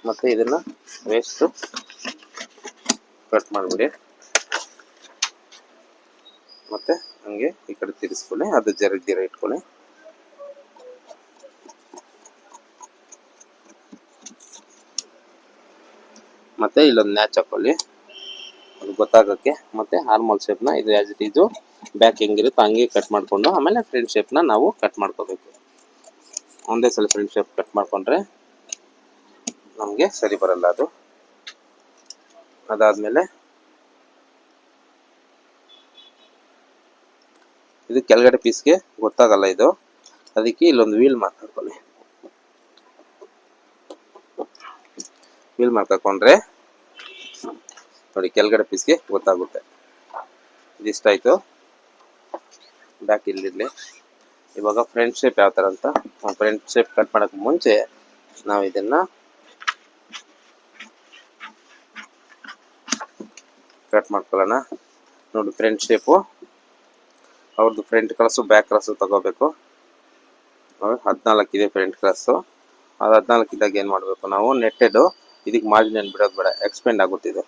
ಮತ್ತೆ ಇದನ್ನ ವೇಸ್ಟ್ ಕಟ್ ಮಾಡ್ಬಿಡಿ. ಮತ್ತೆ ಹಂಗೆ ಈ ಕಡೆ ತಿರ್ಸ್ಕೊಳ್ಳಿ, ಅದು ಜರ ಇಟ್ಕೊಳ್ಳಿ. ಮತ್ತೆ ಇಲ್ಲೊಂದು ನ್ಯಾಚ್ ಹಾಕೊಳ್ಳಿ, ಅದು ಗೊತ್ತಾಗಕ್ಕೆ. ಮತ್ತೆ ಆರ್ಮೋಲ್ ಶೇಪ್ನ ಇದು ಆಸ್ ಇಟ್ ಈಸು ಬ್ಯಾಕ್ ಹೆಂಗಿರುತ್ತೆ ಹಂಗೆ ಕಟ್ ಮಾಡ್ಕೊಂಡು, ಆಮೇಲೆ ಫ್ರಂಟ್ ಶೇಪ್ನ ನಾವು ಕಟ್ ಮಾಡ್ಕೋಬೇಕು. ಒಂದೇ ಸಲ ಫ್ರಂಟ್ ಶೇಪ್ ಕಟ್ ಮಾಡ್ಕೊಂಡ್ರೆ ನಮಗೆ ಸರಿ ಬರಲ್ಲ ಅದು. ಅದಾದ್ಮೇಲೆ ಇದು ಕೆಳಗಡೆ ಪೀಸ್ಗೆ ಗೊತ್ತಾಗಲ್ಲ ಇದು, ಅದಕ್ಕೆ ಇಲ್ಲೊಂದು ವೀಲ್ ಮಾರ್ಕ್ ಹಾಕೊಳ್ಳಿ. ವೀಲ್ ಮಾರ್ಕ್ ಹಾಕೊಂಡ್ರೆ ನೋಡಿ ಕೆಳಗಡೆ ಪೀಸ್ಗೆ ಗೊತ್ತಾಗುತ್ತೆ. ಇದಿಷ್ಟಾಯ್ತು, ಬ್ಯಾಕ್ ಇಲ್ಲಿರ್ಲಿ. ಇವಾಗ ಫ್ರಂಟ್ ಶೇಪ್ ಯಾವ ತರ ಅಂತ, ಫ್ರಂಟ್ ಶೇಪ್ ಕಟ್ ಮಾಡಕ್ ಮುಂಚೆ ನಾವು ಇದನ್ನ ಕಟ್ ಮಾಡ್ಕೊಳ್ಳೋಣ. ನೋಡಿ ಫ್ರಂಟ್ ಶೇಪು ಅವ್ರದ್ದು ಫ್ರಂಟ್ ಕ್ರಾಸು ಬ್ಯಾಕ್ ಕ್ರಾಸು ತಗೋಬೇಕು. 14 ಇದೆ ಫ್ರಂಟ್ ಕ್ರಾಸು. ಅದು 14 ಇದ್ದಾಗ ಏನ್ ಮಾಡ್ಬೇಕು, ನಾವು ನೆಟ್ಟೆಡ್ ಇದಕ್ಕೆ ಮಾರ್ಜಿನ್ ಏನು ಬಿಡೋದು ಬೇಡ, ಎಕ್ಸ್ಪೆಂಡ್ ಆಗುತ್ತೆ ಇದು.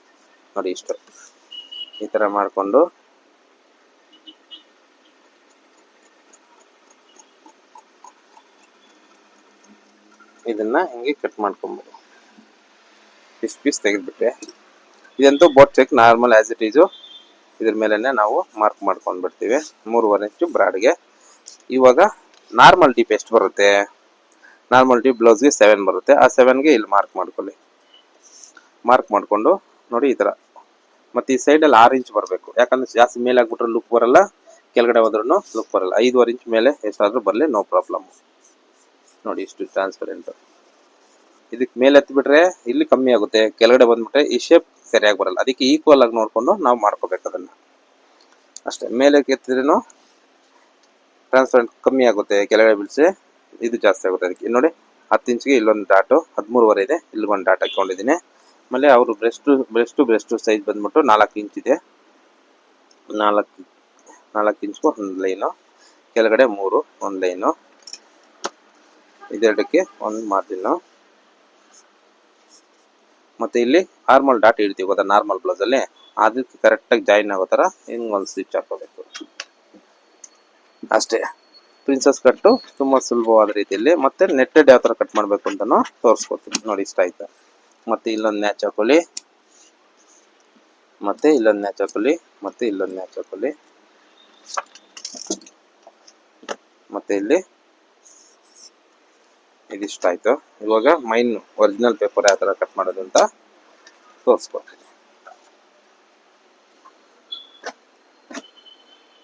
ನೋಡಿ ಇಷ್ಟು ಈ ತರ ಮಾಡ್ಕೊಂಡು ಇದನ್ನ ಹಿಂಗೆ ಕಟ್ ಮಾಡ್ಕೊಂಬೋದು. ಪೀಸ್ ತೆಗೆದ್ಬಿಟ್ರೆ ಇದಂತೂ ಬೋಟ್ check normal as it is ಇದ್ರ ಮೇಲೆನೆ ನಾವು ಮಾರ್ಕ್ ಮಾಡ್ಕೊಂಡು ಬಿಡ್ತೀವಿ 3.5 ಇಂಚು ಬ್ರಾಡ್ಗೆ. ಇವಾಗ ನಾರ್ಮಲ್ ಡೀಪ್ ಎಷ್ಟು ಬರುತ್ತೆ, ನಾರ್ಮಲ್ ಡೀಪ್ ಬ್ಲೌಸ್ಗೆ 7 ಬರುತ್ತೆ. ಆ 7ಗೆ ಇಲ್ಲಿ ಮಾರ್ಕ್ ಮಾಡ್ಕೊಳ್ಳಿ. ಮಾರ್ಕ್ ಮಾಡ್ಕೊಂಡು ನೋಡಿ ಈ ತರ. ಮತ್ತೆ ಈ ಸೈಡಲ್ಲಿ 6 ಇಂಚ್ ಬರಬೇಕು, ಯಾಕಂದ್ರೆ ಜಾಸ್ತಿ ಮೇಲೆ ಆಗ್ಬಿಟ್ರೆ ಲುಕ್ ಬರಲ್ಲ, ಕೆಳಗಡೆ ಹೋದ್ರೂ ಲುಕ್ ಬರಲ್ಲ. 5.5 ಇಂಚ್ ಮೇಲೆ ಎಷ್ಟಾದ್ರೂ ಬರಲಿ, ನೋ ಪ್ರಾಬ್ಲಮ್. ನೋಡಿ ಇಷ್ಟು ಟ್ರಾನ್ಸ್ಪರೆಂಟ್. ಇದಕ್ಕೆ ಮೇಲೆ ಎತ್ತಿಬಿಟ್ರೆ ಇಲ್ಲಿ ಕಮ್ಮಿ ಆಗುತ್ತೆ, ಕೆಳಗಡೆ ಬಂದ್ಬಿಟ್ರೆ ಈ ಶೇಪ್ ಸರಿಯಾಗಿ ಬರಲ್ಲ. ಅದಕ್ಕೆ ಈಕ್ವಲ್ ಆಗಿ ನೋಡ್ಕೊಂಡು ನಾವು ಮಾಡ್ಕೋಬೇಕು ಅದನ್ನ ಅಷ್ಟೇ. ಮೇಲೆ ಎತ್ತಿದ್ರೂ ಟ್ರಾನ್ಸ್ಪರೆಂಟ್ ಕಮ್ಮಿ ಆಗುತ್ತೆ, ಕೆಳಗಡೆ ಬಿಡಿಸಿ ಇದು ಜಾಸ್ತಿ ಆಗುತ್ತೆ. ಅದಕ್ಕೆ ನೋಡಿ 10 ಇಂಚ್ಗೆ ಇಲ್ಲೊಂದು ಡಾಟು 13.5 ಇದೆ, ಇಲ್ಲಿ ಒಂದು ಡಾಟ್ ಹಾಕೊಂಡಿದ್ದೀನಿ. ಆಮೇಲೆ ಅವರು ಬ್ರೆಸ್ಟ್ ಸೈಜ್ ಬಂದ್ಬಿಟ್ಟು 4 ಇಂಚ್ ಇದೆ. 4 ಇಂಚ್ಗೂ ಒಂದು ಲೈನು, ಕೆಳಗಡೆ 3 ಒಂದು ಲೈನು, ಇದೆರಡಕ್ಕೆ ಒಂದು ಮಾರ್ಜಿನ್ನು. ಮತ್ತೆ ಇಲ್ಲಿ ನಾರ್ಮಲ್ ಡಾಟ್ ಇಡ್ತೀವಿ ಗೊತ್ತಾ, ನಾರ್ಮಲ್ ಬ್ಲೌಸ್ ಅಲ್ಲಿ ಅದಕ್ಕೆ ಕರೆಕ್ಟಾಗಿ ಜಾಯಿನ್ ಆಗೋ ಥರ ಹಿಂಗೆ ಒಂದು ಸ್ಟಿಚ್ ಹಾಕೋಬೇಕು ಅಷ್ಟೇ. ಪ್ರಿನ್ಸಸ್ ಕಟ್ಟು ತುಂಬ ಸುಲಭವಾದ ರೀತಿಯಲ್ಲಿ. ಮತ್ತೆ ನೆಟ್ಟೆಡ್ ಯಾವ ಥರ ಕಟ್ ಮಾಡಬೇಕು ಅಂತಲೂ ತೋರಿಸ್ಕೊಡ್ತೀನಿ ನೋಡಿ. ಇಷ್ಟ ಆಯ್ತಾ? ಮತ್ತೆ ಇಲ್ಲೊಂದು ನ್ಯಾಚ್ ಹಾಕೊಳ್ಳಿ, ಮತ್ತೆ ಇಲ್ಲೊಂದು ನ್ಯಾಚ್ ಹಾಕೊಳ್ಳಿ, ಮತ್ತೆ ಇಲ್ಲೊಂದು ನ್ಯಾಚ್ ಹಾಕೊಳ್ಳಿ, ಮತ್ತೆ ಇಲ್ಲಿ ಇದಿಷ್ಟ ಆಯ್ತು. ಇವಾಗ ಮೈನ್ ಒರಿಜಿನಲ್ ಪೇಪರ್ ಯಾವ ಥರ ಕಟ್ ಮಾಡೋದು ಅಂತ ತೋರಿಸ್ಕೊಡ್ತೀನಿ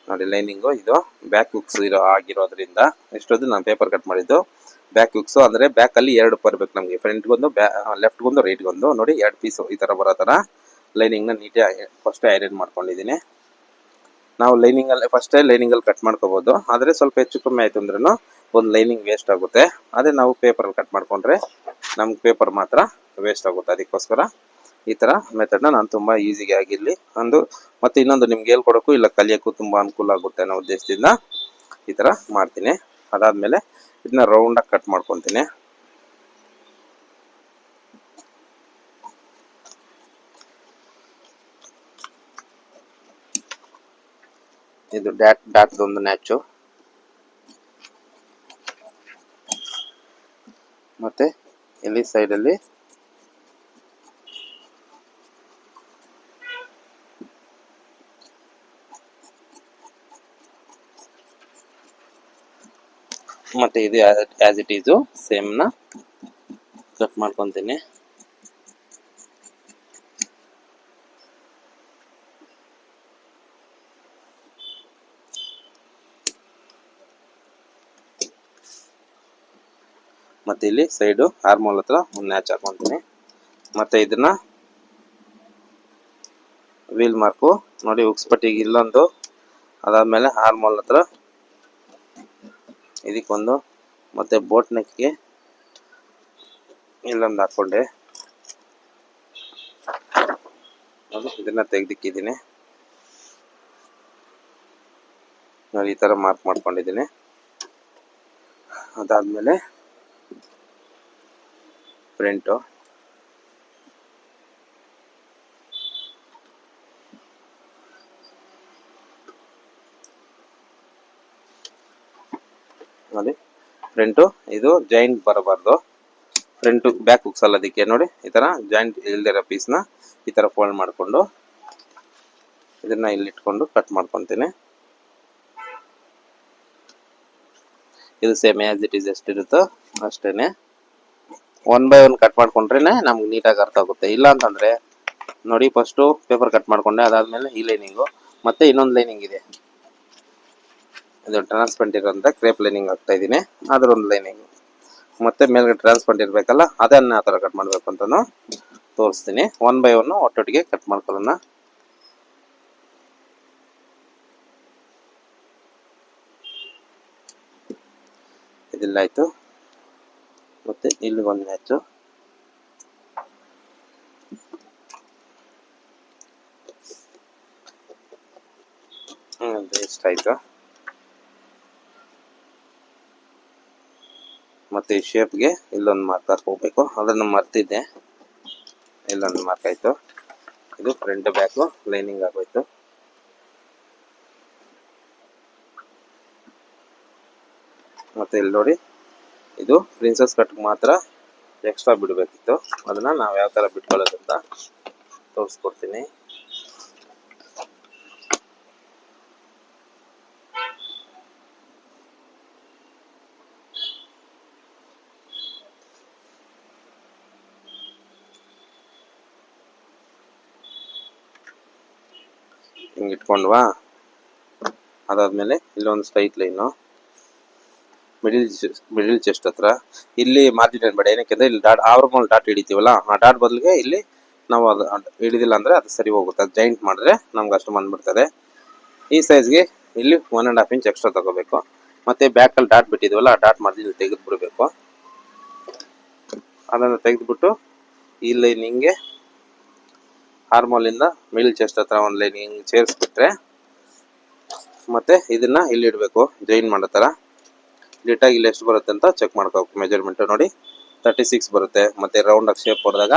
ನೋಡಿ. ಲೈನಿಂಗು ಇದು ಬ್ಯಾಕ್ ಹುಕ್ಸ್ ಆಗಿರೋದ್ರಿಂದ ಎಷ್ಟೊಂದು ನಾನು ಪೇಪರ್ ಕಟ್ ಮಾಡಿದ್ದು ಬ್ಯಾಕ್ ಹುಕ್ಸು, ಅಂದರೆ ಬ್ಯಾಕಲ್ಲಿ 2 ಬರಬೇಕು ನಮಗೆ, ಫ್ರಂಟ್ಗೊಂದು ಲೆಫ್ಟ್ಗೊಂದು ರೈಟ್ಗೊಂದು ನೋಡಿ 2 ಪೀಸು ಈ ಥರ ಬರೋ ಥರ ಲೈನಿಂಗ್ನ ನೀಟಾಗಿ ಫಸ್ಟೇ ಐರನ್ ಮಾಡ್ಕೊಂಡಿದ್ದೀನಿ. ನಾವು ಲೈನಿಂಗಲ್ಲಿ ಫಸ್ಟೇ ಲೈನಿಂಗಲ್ಲಿ ಕಟ್ ಮಾಡ್ಕೋಬೋದು, ಆದರೆ ಸ್ವಲ್ಪ ಹೆಚ್ಚು ಕಮ್ಮಿ ಆಯಿತು ಅಂದ್ರೂ ಒಂದು ಲೈನಿಂಗ್ ವೇಸ್ಟ್ ಆಗುತ್ತೆ. ಅದೇ ನಾವು ಪೇಪರಲ್ಲಿ ಕಟ್ ಮಾಡಿಕೊಂಡ್ರೆ ನಮ್ಗೆ ಪೇಪರ್ ಮಾತ್ರ ವೇಸ್ಟ್ ಆಗುತ್ತೆ. ಅದಕ್ಕೋಸ್ಕರ ಈ ಥರ ಮೆಥಡ್ನ ನಾನು ತುಂಬ ಈಸಿಗೆ ಆಗಿರಲಿ ಮತ್ತು ಇನ್ನೊಂದು ನಿಮ್ಗೆ ಹೇಳ್ಕೊಡೋಕ್ಕೂ ಇಲ್ಲ ಕಲಿಯೋಕ್ಕೂ ತುಂಬ ಅನುಕೂಲ ಆಗುತ್ತೆ ಅನ್ನೋ ಉದ್ದೇಶದಿಂದ ಈ ಥರ ಮಾಡ್ತೀನಿ. ಅದಾದಮೇಲೆ ಇದನ್ನ ರೌಂಡಾಗಿ ಕಟ್ ಮಾಡ್ಕೊತೀನಿ. ಇದು ಡಾಟ್ದೊಂದು ನ್ಯಾಚು, ಮತ್ತೆ ಇಲ್ಲಿ ಸೈಡಲ್ಲಿ ಮತ್ತೆ ಇದು ಆಸ್ ಇಟ್ ಈಸು ಸೇಮ್ನ ಕಟ್ ಮಾಡ್ಕೊತೀನಿ. ಮತ್ತೆ ಇಲ್ಲಿ ಸೈಡು ಆರ್ಮೋಲ್ ಹತ್ರ ಒಂದು ನ್ಯಾಚ್ ಹಾಕೊತೀನಿ. ಮತ್ತೆ ಇದನ್ನ ವೀಲ್ ಮಾರ್ಕು ನೋಡಿ ಉಕ್ಸ್ ಪಟ್ಟಿಗೆ ಇಲ್ಲೊಂದು, ಅದಾದ್ಮೇಲೆ ಆರ್ಮೋಲ್ ಹತ್ರ ಇದಕ್ಕೊಂದು, ಮತ್ತೆ ಬೋಟ್ ನೆಕ್ಗೆ ಇಲ್ಲೊಂದು ಹಾಕೊಂಡೆ. ಇದನ್ನ ತೆಗೆದಿಕ್ಕಿದ್ದೀನಿ ನೋಡಿ, ಈ ತರ ಮಾರ್ಕ್ ಮಾಡ್ಕೊಂಡಿದ್ದೀನಿ. ಅದಾದ್ಮೇಲೆ ಫ್ರಂಟು ನೋಡಿ, ಫ್ರಂಟು ಇದು ಜಾಯಿಂಟ್ ಬರಬಾರ್ದು, ಫ್ರಂಟು ಬ್ಯಾಕ್ ಹುಕ್ಸ್ ಅಲ್ಲ, ಅದಕ್ಕೆ ನೋಡಿ ಈ ತರ ಜಾಯಿಂಟ್ ಇಲ್ದಿರೋ ಪೀಸ್ನ ಈ ತರ ಫೋಲ್ಡ್ ಮಾಡಿಕೊಂಡು ಇದನ್ನ ಇಲ್ಲಿ ಇಟ್ಕೊಂಡು ಕಟ್ ಮಾಡ್ಕೊತೀನಿ. ಇದು ಸೇಮ್ ಆಸ್ ಇಟ್ ಈಸ್ ಎಷ್ಟಿರುತ್ತೋ ಅಷ್ಟೇನೆ 1 by 1 ಕಟ್ ಮಾಡ್ಕೊಂಡ್ರೆ ನಮ್ಗೆ ನೀಟಾಗಿ ಅರ್ಥ ಆಗುತ್ತೆ. ಇಲ್ಲ ಅಂತಂದ್ರೆ ನೋಡಿ, ಫಸ್ಟು ಪೇಪರ್ ಕಟ್ ಮಾಡ್ಕೊಂಡೆ, ಅದಾದ್ಮೇಲೆ ಈ ಲೈನಿಂಗು, ಮತ್ತೆ ಇನ್ನೊಂದು ಲೈನಿಂಗ್ ಇದೆ, ಇದು ಟ್ರಾನ್ಸ್ಪರೆಂಟ್ ಇರೋಂಥ ಕ್ರೇಪ್ ಲೈನಿಂಗ್ ಹಾಕ್ತಾ ಇದ್ದೀನಿ, ಅದರೊಂದು ಲೈನಿಂಗ್, ಮತ್ತೆ ಮೇಲ್ಗಡೆ ಟ್ರಾನ್ಸ್ಪರೆಂಟ್ ಇರಬೇಕಲ್ಲ ಅದನ್ನ ಆ ಥರ ಕಟ್ ಮಾಡಬೇಕು ಅಂತಲೂ ತೋರಿಸ್ತೀನಿ. 1 by 1 ಒಟ್ಟೊಟ್ಟಿಗೆ ಕಟ್ ಮಾಡ್ಕೊಳ್ಳೋಣ. ಇದಿಲ್ಲ ಆಯಿತು. ಮತ್ತೆ ಇಲ್ಲಿ ಒಂದು ಮ್ಯಾಚು, ಎಷ್ಟಾಯಿತು. ಮತ್ತೆ ಈ ಶೇಪ್ಗೆ ಇಲ್ಲೊಂದು ಮಾರ್ಕ್ ಹಾಕೋಬೇಕು, ಅದನ್ನು ಮರ್ತಿದ್ದೆ, ಇಲ್ಲೊಂದು ಮಾರ್ಕ್ ಆಯಿತು. ಇದು ಫ್ರಂಟ್ ಬ್ಯಾಕು ಲೈನಿಂಗ್ ಆಗೋಯ್ತು. ಮತ್ತೆ ಇಲ್ಲಿ ನೋಡಿ, ಇದು ಪ್ರಿನ್ಸಸ್ ಕಟ್ ಮಾತ್ರ ಎಕ್ಸ್ಟ್ರಾ ಬಿಡಬೇಕಿತ್ತು, ಅದನ್ನ ನಾವು ಯಾವ ಥರ ಬಿಟ್ಕೊಳ್ಳೋದು ಅಂತ ತೋರಿಸ್ಕೊಡ್ತೀನಿ. ಹಿಂಗೆ ಇಟ್ಕೊಂಡ್ವಾ, ಅದಾದ್ಮೇಲೆ ಇಲ್ಲೊಂದು ಸ್ಟ್ರೈಟ್ ಲೈನು ಮಿಡಿಲ್ ಚೆಸ್ಟ್ ಹತ್ರ, ಇಲ್ಲಿ ಮಾರ್ಜಿನ್ ಏನ್ ಬೇಡ, ಏನಕ್ಕೆ ಇಲ್ಲಿ ಆರ್ಮೋಲ್ ಡಾಟ್ ಹಿಡಿತೀವಲ್ಲ, ಆ ಡಾಟ್ ಬದಲಿಗೆ ಇಲ್ಲಿ ನಾವು ಅದು ಹಿಡಿದಿಲ್ಲ ಅಂದ್ರೆ ಅದು ಸರಿ ಹೋಗುತ್ತೆ. ಅದು ಜಾಯಿಂಟ್ ಮಾಡಿದ್ರೆ ನಮ್ಗೆ ಅಷ್ಟು ಬಂದ್ಬಿಡ್ತದೆ. ಈ ಸೈಜ್ಗೆ ಇಲ್ಲಿ 1.5 ಇಂಚ್ ಎಕ್ಸ್ಟ್ರಾ ತಗೋಬೇಕು. ಮತ್ತೆ ಬ್ಯಾಕಲ್ಲಿ ಡಾಟ್ ಬಿಟ್ಟಿದ್ವಲ್ಲ, ಆ ಡಾಟ್ ಮಾರ್ಜಿನ್ ತೆಗೆದು ಬಿಡಬೇಕು. ಅದನ್ನು ತೆಗೆದುಬಿಟ್ಟು ಈ ಲೈನಿಂಗ್ಗೆ ಆರ್ಮೋಲಿಂದ ಮಿಡಿಲ್ ಚೆಸ್ಟ್ ಹತ್ರ ಒಂದು ಲೈನ್ ಹಿಂಗೆ ಸೇರಿಸ್ಬಿಟ್ರೆ, ಮತ್ತೆ ಇದನ್ನ ಇಲ್ಲಿ ಇಡಬೇಕು ಜಾಯಿನ್ ಮಾಡೋ ಥರ. ನೀಟಾಗಿ ಇಲ್ಲಿ ಎಷ್ಟು ಬರುತ್ತೆ ಅಂತ ಚೆಕ್ ಮಾಡ್ಕೋಬೇಕು. ಮೆಜರ್ಮೆಂಟ್ ನೋಡಿ 36 ಬರುತ್ತೆ. ಮತ್ತೆ ರೌಂಡ್ ಆಗಿ ಶೇಪ್ ಹೊಡೆದಾಗ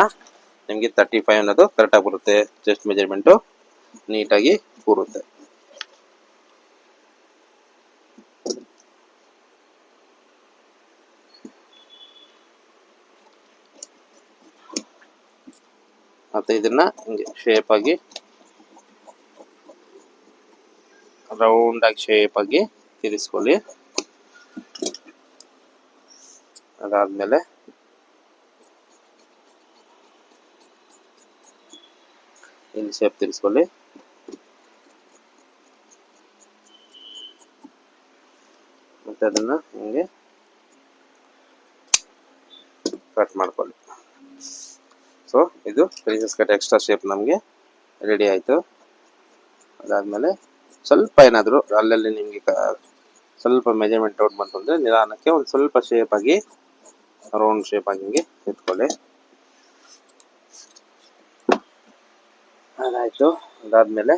ನಿಮಗೆ 35 ಅನ್ನೋದು ಕರೆಕ್ಟಾಗಿ ಬರುತ್ತೆ. ಚೆಸ್ಟ್ ಮೆಜರ್ಮೆಂಟು ನೀಟಾಗಿ ಕೂರುತ್ತೆ. ಮತ್ತು ಇದನ್ನ ಹಿಂಗೆ ಶೇಪ್ ಆಗಿ ರೌಂಡಾಗಿ ಶೇಪ್ ಆಗಿ ತಿರ್ಸ್ಕೊಳ್ಳಿ. ಅದಾದಮೇಲೆ ಇಲ್ಲಿ ಶೇಪ್ ತಿರ್ಸ್ಕೊಳ್ಳಿ. ಮತ್ತು ಅದನ್ನು ಹಿಂಗೆ ಕಟ್ ಮಾಡ್ಕೊಳ್ಳಿ. ಸೊ ಇದು ಪ್ರಿನ್ಸೆಸ್ ಕಟ್ ಎಕ್ಸ್ಟ್ರಾ ಶೇಪ್ ನಮಗೆ ರೆಡಿ ಆಯಿತು. ಅದಾದಮೇಲೆ ಸ್ವಲ್ಪ ಏನಾದರೂ ಅಲ್ಲಲ್ಲಿ ನಿಮಗೆ ಸ್ವಲ್ಪ ಮೆಜರ್ಮೆಂಟ್ ಔಟ್ ಬಂತು ಅಂದರೆ ನಿಧಾನಕ್ಕೆ ಒಂದು ಸ್ವಲ್ಪ ಶೇಪಾಗಿ ರೌಂಡ್ ಶೇಪ್ ಆಗಿ ಹಿಂಗೆ ಎತ್ಕೊಳ್ಳಿ. ಅದಾಯಿತು. ಅದಾದಮೇಲೆ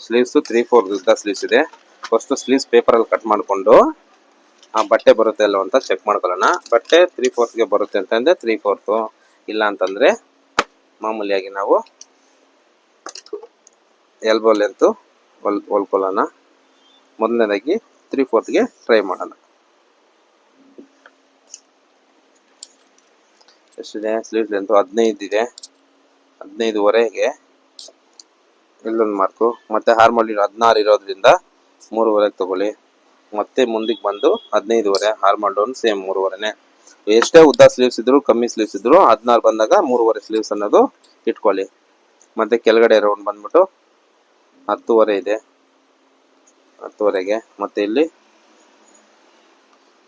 ಸ್ಲೀವ್ಸು 3/4 ಉದ್ದ ಸ್ಲೀವ್ಸ್ ಇದೆ. ಫಸ್ಟು ಸ್ಲೀವ್ಸ್ ಪೇಪರಲ್ಲಿ ಕಟ್ ಮಾಡಿಕೊಂಡು ಆ ಬಟ್ಟೆ ಬರುತ್ತೆ ಅಲ್ಲೋ ಅಂತ ಚೆಕ್ ಮಾಡ್ಕೊಳ್ಳೋಣ. ಬಟ್ಟೆ 3/4ಗೆ ಬರುತ್ತೆ ಅಂತಂದರೆ 3/4, ಇಲ್ಲ ಅಂತಂದರೆ ಮಾಮೂಲಿಯಾಗಿ ನಾವು ಎಲ್ಬೋ ಲೆಂತು ಹೊಲ್ಕೊಳ್ಳೋಣ. ಮೊದಲನೇದಾಗಿ 3/4ಗೆ ಟ್ರೈ ಮಾಡೋಣ. ಎಷ್ಟಿದೆ ಸ್ಲೀವ್ಸ್ ಲೆಂತು? 15 ಇದೆ. 15.5ಗೆ ಇಲ್ಲೊಂದು ಮಾರ್ಕು, ಮತ್ತು ಹಾರ್ಮೋಲ್ 16 ಇರೋದ್ರಿಂದ 3.5ಗೆ ತಗೊಳ್ಳಿ. ಮತ್ತೆ ಮುಂದಕ್ಕೆ ಬಂದು 15.5, ಹಾರ್ಮೋಲ್ ಡೌನ್ ಸೇಮ್ 3.5ನೇ. ಎಷ್ಟೇ ಉದ್ದ ಸ್ಲೀವ್ಸ್ ಇದ್ರು ಕಮ್ಮಿ ಸ್ಲೀವ್ಸ್ ಇದ್ರು 16 ಬಂದಾಗ 3.5 ಸ್ಲೀವ್ಸ್ ಅನ್ನೋದು ಇಟ್ಕೊಳ್ಳಿ. ಮತ್ತು ಕೆಳಗಡೆ ರೌಂಡ್ ಬಂದ್ಬಿಟ್ಟು 10.5 ಇದೆ. 10.5ಗೆ ಮತ್ತು ಇಲ್ಲಿ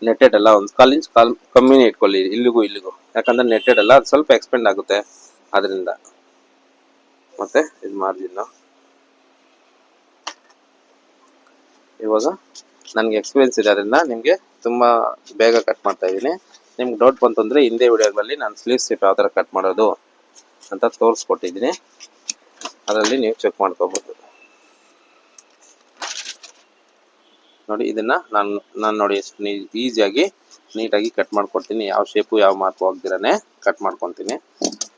ನೆಟ್ಟೆಡ್ ಎಲ್ಲ ಒಂದು 1/4 ಇಂಚ್ ಕಮ್ಮಿನೇ ಇಟ್ಕೊಳ್ಳಿ ಇಲ್ಲಿಗೂ ಇಲ್ಲಿಗೂ, ಯಾಕಂದರೆ ನೆಟ್ಟೆಡ್ ಎಲ್ಲ ಅದು ಸ್ವಲ್ಪ ಎಕ್ಸ್ಪೆಂಡ್ ಆಗುತ್ತೆ ಅದರಿಂದ. ಮತ್ತು ಇದು ಮಾರ್ಜಿನ್ನು. ಇವಾಗ ನನಗೆ ಎಕ್ಸ್ಪೀರಿಯನ್ಸ್ ಇದೆ, ಅದರಿಂದ ನಿಮಗೆ ತುಂಬ ಬೇಗ ಕಟ್ ಮಾಡ್ತಾ ಇದ್ದೀನಿ. ನಿಮ್ಗೆ ಡೌಟ್ ಬಂತು ಅಂದರೆ ಹಿಂದೆ ವಿಡಿಯೋಗಳಲ್ಲಿ ನಾನು ಸ್ಲೀವ್ ಶೇಪ್ ಯಾವ ಥರ ಕಟ್ ಮಾಡೋದು ಅಂತ ತೋರಿಸ್ಕೊಟ್ಟಿದ್ದೀನಿ, ಅದರಲ್ಲಿ ನೀವು ಚೆಕ್ ಮಾಡ್ಕೋಬೋದು. ನೋಡಿ, ಇದನ್ನು ನಾನು ನೋಡಿ ಎಷ್ಟು ಈಸಿಯಾಗಿ ನೀಟಾಗಿ ಕಟ್ ಮಾಡ್ಕೊಡ್ತೀನಿ. ಯಾವ ಶೇಪು ಯಾವ ಮಾರ್ಕು ಆಗ್ದಿರೇ ಕಟ್ ಮಾಡ್ಕೊತೀನಿ.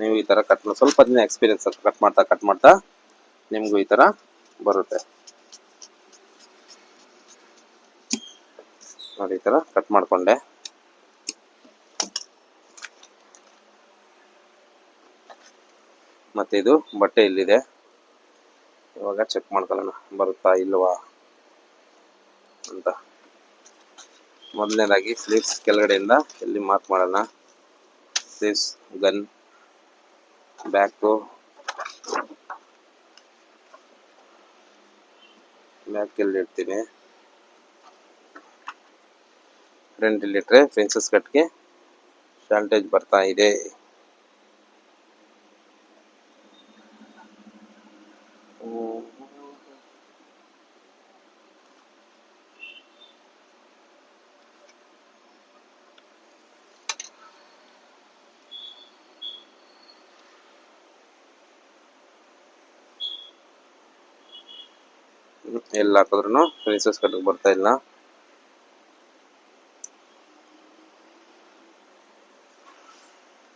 ನೀವು ಈ ಥರ ಕಟ್ ಸ್ವಲ್ಪ ದಿನ ಎಕ್ಸ್ಪೀರಿಯನ್ಸ್ ಕಟ್ ಮಾಡ್ತಾ ನಿಮಗೂ ಈ ಥರ ಬರುತ್ತೆ. ನೋಡಿ, ಈ ಥರ ಕಟ್ ಮಾಡಿಕೊಂಡೆ. ಮತ್ತು ಇದು ಬಟ್ಟೆ ಇಲ್ಲಿದೆ, ಇವಾಗ ಚೆಕ್ ಮಾಡ್ಕೊಳ್ಳೋಣ ಬರುತ್ತಾ ಇಲ್ವಾ ಅಂತ. ಮೊದಲನೇದಾಗಿ ಸ್ಲೀವ್ಸ್ ಕೆಳಗಡೆಯಿಂದ ಇಲ್ಲಿ ಮಾರ್ಕ್ ಮಾಡೋಣ. ಸ್ಲೀವ್ಸ್ ಗನ್ ಬ್ಯಾಕ್ ಎಲ್ಲಿ ಇಡ್ತೀನಿ, ಫ್ರಂಟ್ ಇಲ್ಲಿಟ್ರೆ ಪ್ರಿನ್ಸೆಸ್ ಕಟ್ಗೆ ಶಾರ್ಟೇಜ್ ಬರ್ತಾ ಇದೆ. ಎಲ್ಲ ಹಾಕಿದ್ರು ಪ್ರಿನ್ಸೆಸ್ ಕಟ್ಗೆ ಬರ್ತಾ ಇಲ್ಲ.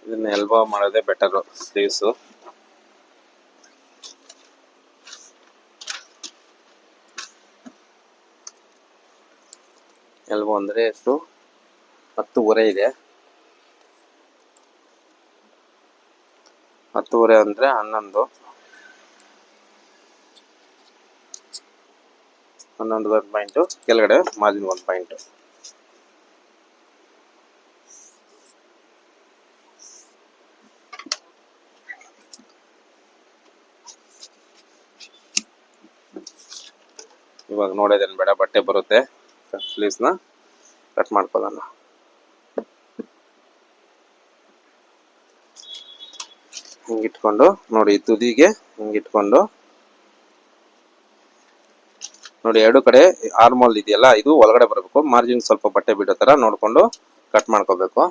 ಇದನ್ನ ಎಲ್ಬೋ ಮಾಡೋದೇ ಬೆಟರು. ಸ್ಲೀವ್ಸು ಎಲ್ಬೋ ಅಂದರೆ ಎಷ್ಟು? 10.5 ಇದೆ. 10.5 ಅಂದರೆ 11 ಪಾಯಿಂಟು, ಕೆಳಗಡೆ ಮಾರ್ಜಿನ್ 1 ಪಾಯಿಂಟು. ಇವಾಗ ನೋಡೋದೇನು ಬೇಡ, ಬಟ್ಟೆ ಬರುತ್ತೆ. ಸ್ಲೀವ್ಸ್ನ ಕಟ್ ಮಾಡ್ಕೊಳ್ಳೋಣ. ಹಿಂಗಿಟ್ಕೊಂಡು ನೋಡಿ, ತುದಿಗೆ ಹಿಂಗಿಟ್ಕೊಂಡು ನೋಡಿ, ಎರಡು ಕಡೆ ಆರ್ಮೋಲ್ ಇದೆಯಲ್ಲ, ಇದು ಒಳಗಡೆ ಬರಬೇಕು. ಮಾರ್ಜಿನ್ ಸ್ವಲ್ಪ ಬಟ್ಟೆ ಬಿಡೋ ಥರ ನೋಡಿಕೊಂಡು ಕಟ್ ಮಾಡ್ಕೋಬೇಕು.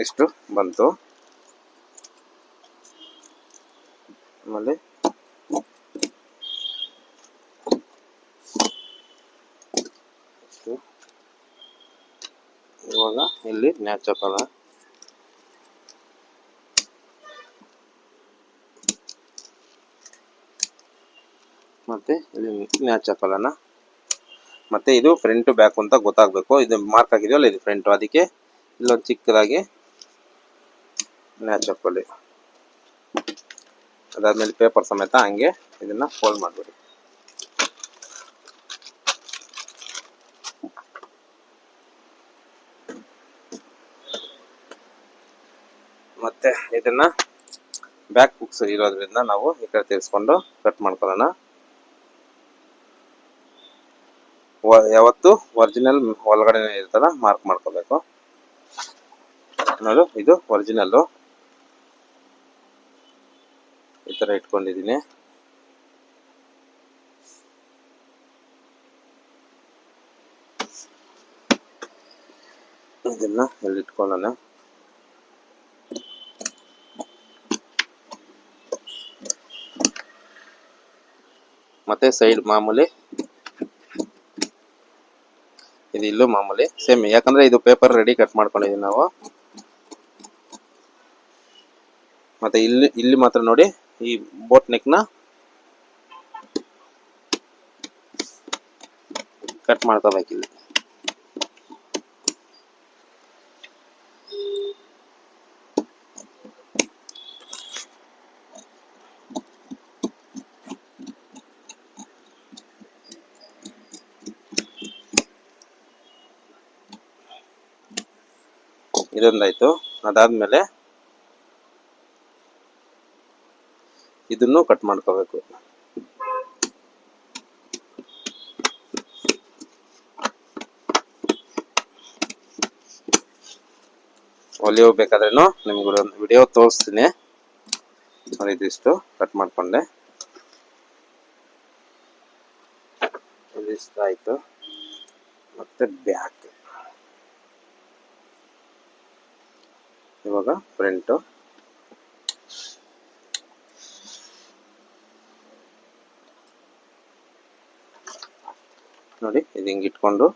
ಇಷ್ಟು ಬಂತು. ಆಮೇಲೆ ಇವಾಗ ಇಲ್ಲಿ ಮ್ಯಾಚ್ ಹಾಕೋಣ. ಮತ್ತೆ ಇಲ್ಲಿ ಮ್ಯಾಚ್ ಹಾಕೊಳ್ಳೋಣ. ಮತ್ತೆ ಇದು ಫ್ರಂಟ್ ಬ್ಯಾಕ್ ಅಂತ ಗೊತ್ತಾಗಬೇಕು. ಇದು ಮಾರ್ಕ್ ಆಗಿದೆಯಲ್ಲ, ಇದು ಫ್ರಂಟ್, ಅದಕ್ಕೆ ಇಲ್ಲೊಂದು ಚಿಕ್ಕದಾಗಿ ಮ್ಯಾಚ್ ಹಾಕೊಳ್ಳಿ. ಅದಾದ್ಮೇಲೆ ಪೇಪರ್ ಸಮೇತ ಹಂಗೆ ಇದನ್ನ ಫೋಲ್ಡ್ ಮಾಡ್ಬಿಡಿ. ಮತ್ತೆ ಇದನ್ನ ಬ್ಯಾಕ್ ಬುಕ್ಸ್ ಇರೋದ್ರಿಂದ ನಾವು ಈ ಕಡೆ ತಿರ್ಸ್ಕೊಂಡು ಕಟ್ ಮಾಡ್ಕೊಳ್ಳೋಣ. ಯಾವತ್ತು ಒರಿಜಿನಲ್ ಒಳಗಡೆ ಇರ್ತದ ಮಾರ್ಕ್ ಮಾಡ್ಕೋಬೇಕು. ನೋಡು, ಇದು ಒರಿಜಿನಲ್ಲು. ಈ ತರ ಇಟ್ಕೊಂಡಿದೀನಿ. ಇದನ್ನ ಇಲ್ಲಿ ಇಟ್ಕೊಳ್ಳೋಣ. ಮತ್ತೆ ಸೈಡ್ ಮಾಮೂಲಿ, ಇದು ಇಲ್ಲೂ ಮಾಮೂಲಿ ಸೇಮ್, ಯಾಕಂದ್ರೆ ಇದು ಪೇಪರ್ ರೆಡಿ ಕಟ್ ಮಾಡ್ಕೊಂಡಿದೀವಿ ನಾವು. ಮತ್ತೆ ಇಲ್ಲಿ ಮಾತ್ರ ನೋಡಿ, ಈ ಬೋಟ್ ನೆಕ್ ನ ಕಟ್ ಮಾಡ್ಕೋಬೇಕಿಲ್ಲಿ. ಇದೊಂದಾಯ್ತು. ಅದಾದ್ಮೇಲೆ ಇದನ್ನು ಕಟ್ ಮಾಡ್ಕೋಬೇಕು. ಹೊಲಿಯೋ ಬೇಕಾದ್ರೇನು ನಿಮ್ಗೆ ಒಂದು ವಿಡಿಯೋ ತೋರಿಸ್ತೀನಿ. ಇದಿಷ್ಟು ಕಟ್ ಮಾಡ್ಕೊಂಡೆ. ಇದಿಷ್ಟು ಆಯ್ತು. ಮತ್ತೆ ಬ್ಯಾಕ್, ಇವಾಗ ಫ್ರಂಟ್. ನೋಡಿ, ಇದು ಹಿಂಗೆ ಇಟ್ಕೊಂಡು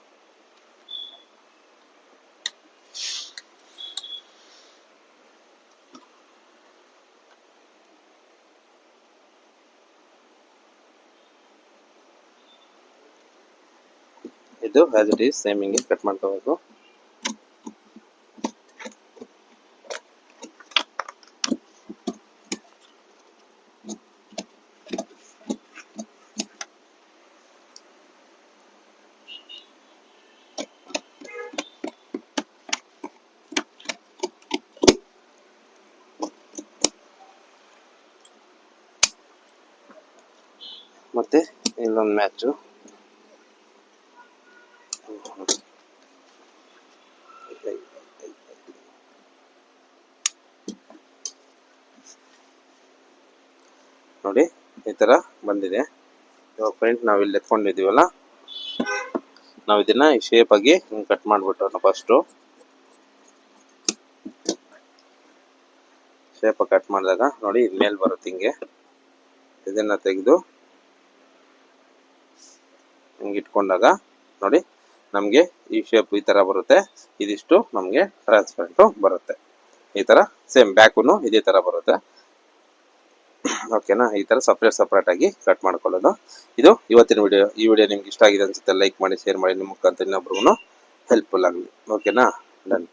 ಇದು ಆಸ್ ಇಟ್ ಈಸ್ ಸೇಮ್ ಹಿಂಗೆ ಕಟ್ ಮಾಡ್ಕೋಬೇಕು. ಮತ್ತೆ ಇಲ್ಲೊಂದು ಮ್ಯಾಚು. ನೋಡಿ, ಈ ತರ ಬಂದಿದೆ. ಇವಾಗ ಫ್ರಂಟ್ ನಾವು ಇಲ್ಲಿ ಎತ್ಕೊಂಡಿದೀವಲ್ಲ, ನಾವು ಇದನ್ನ ಈ ಶೇಪ್ ಆಗಿ ಹಿಂಗೆ ಕಟ್ ಮಾಡ್ಬಿಟ್ಟು ಫಸ್ಟು ಶೇಪ್ ಕಟ್ ಮಾಡಿದಾಗ ನೋಡಿ ಇದು ಮೇಲೆ ಬರುತ್ತೆ ಹಿಂಗೆ. ಇದನ್ನ ತೆಗೆದು ಹಿಂಗೆ ಇಟ್ಕೊಂಡಾಗ ನೋಡಿ ನಮಗೆ ಈ ಶೇಪ್ ಈ ತರ ಬರುತ್ತೆ. ಇದಿಷ್ಟು ನಮಗೆ ಟ್ರಾನ್ಸ್ಪರೆಂಟು ಬರುತ್ತೆ. ಈ ತರ ಸೇಮ್ ಬ್ಯಾಕುನು ಇದೇ ತರ ಬರುತ್ತೆ. ಓಕೆನಾ? ಈ ತರ ಸಪ್ರೇಟ್ ಆಗಿ ಕಟ್ ಮಾಡ್ಕೊಳ್ಳೋದು. ಇದು ಇವತ್ತಿನ ವಿಡಿಯೋ. ಈ ವಿಡಿಯೋ ನಿಮ್ಗೆ ಇಷ್ಟ ಆಗಿದೆ ಅನ್ಸುತ್ತೆ, ಲೈಕ್ ಮಾಡಿ, ಶೇರ್ ಮಾಡಿ, ನಿಮ್ಮ ಮುಖಾಂತರ ಇನ್ನೊಬ್ರಿಗೂ ಹೆಲ್ಪ್ಫುಲ್ ಆಗಲಿ. ಓಕೆನಾ? ಡನ್.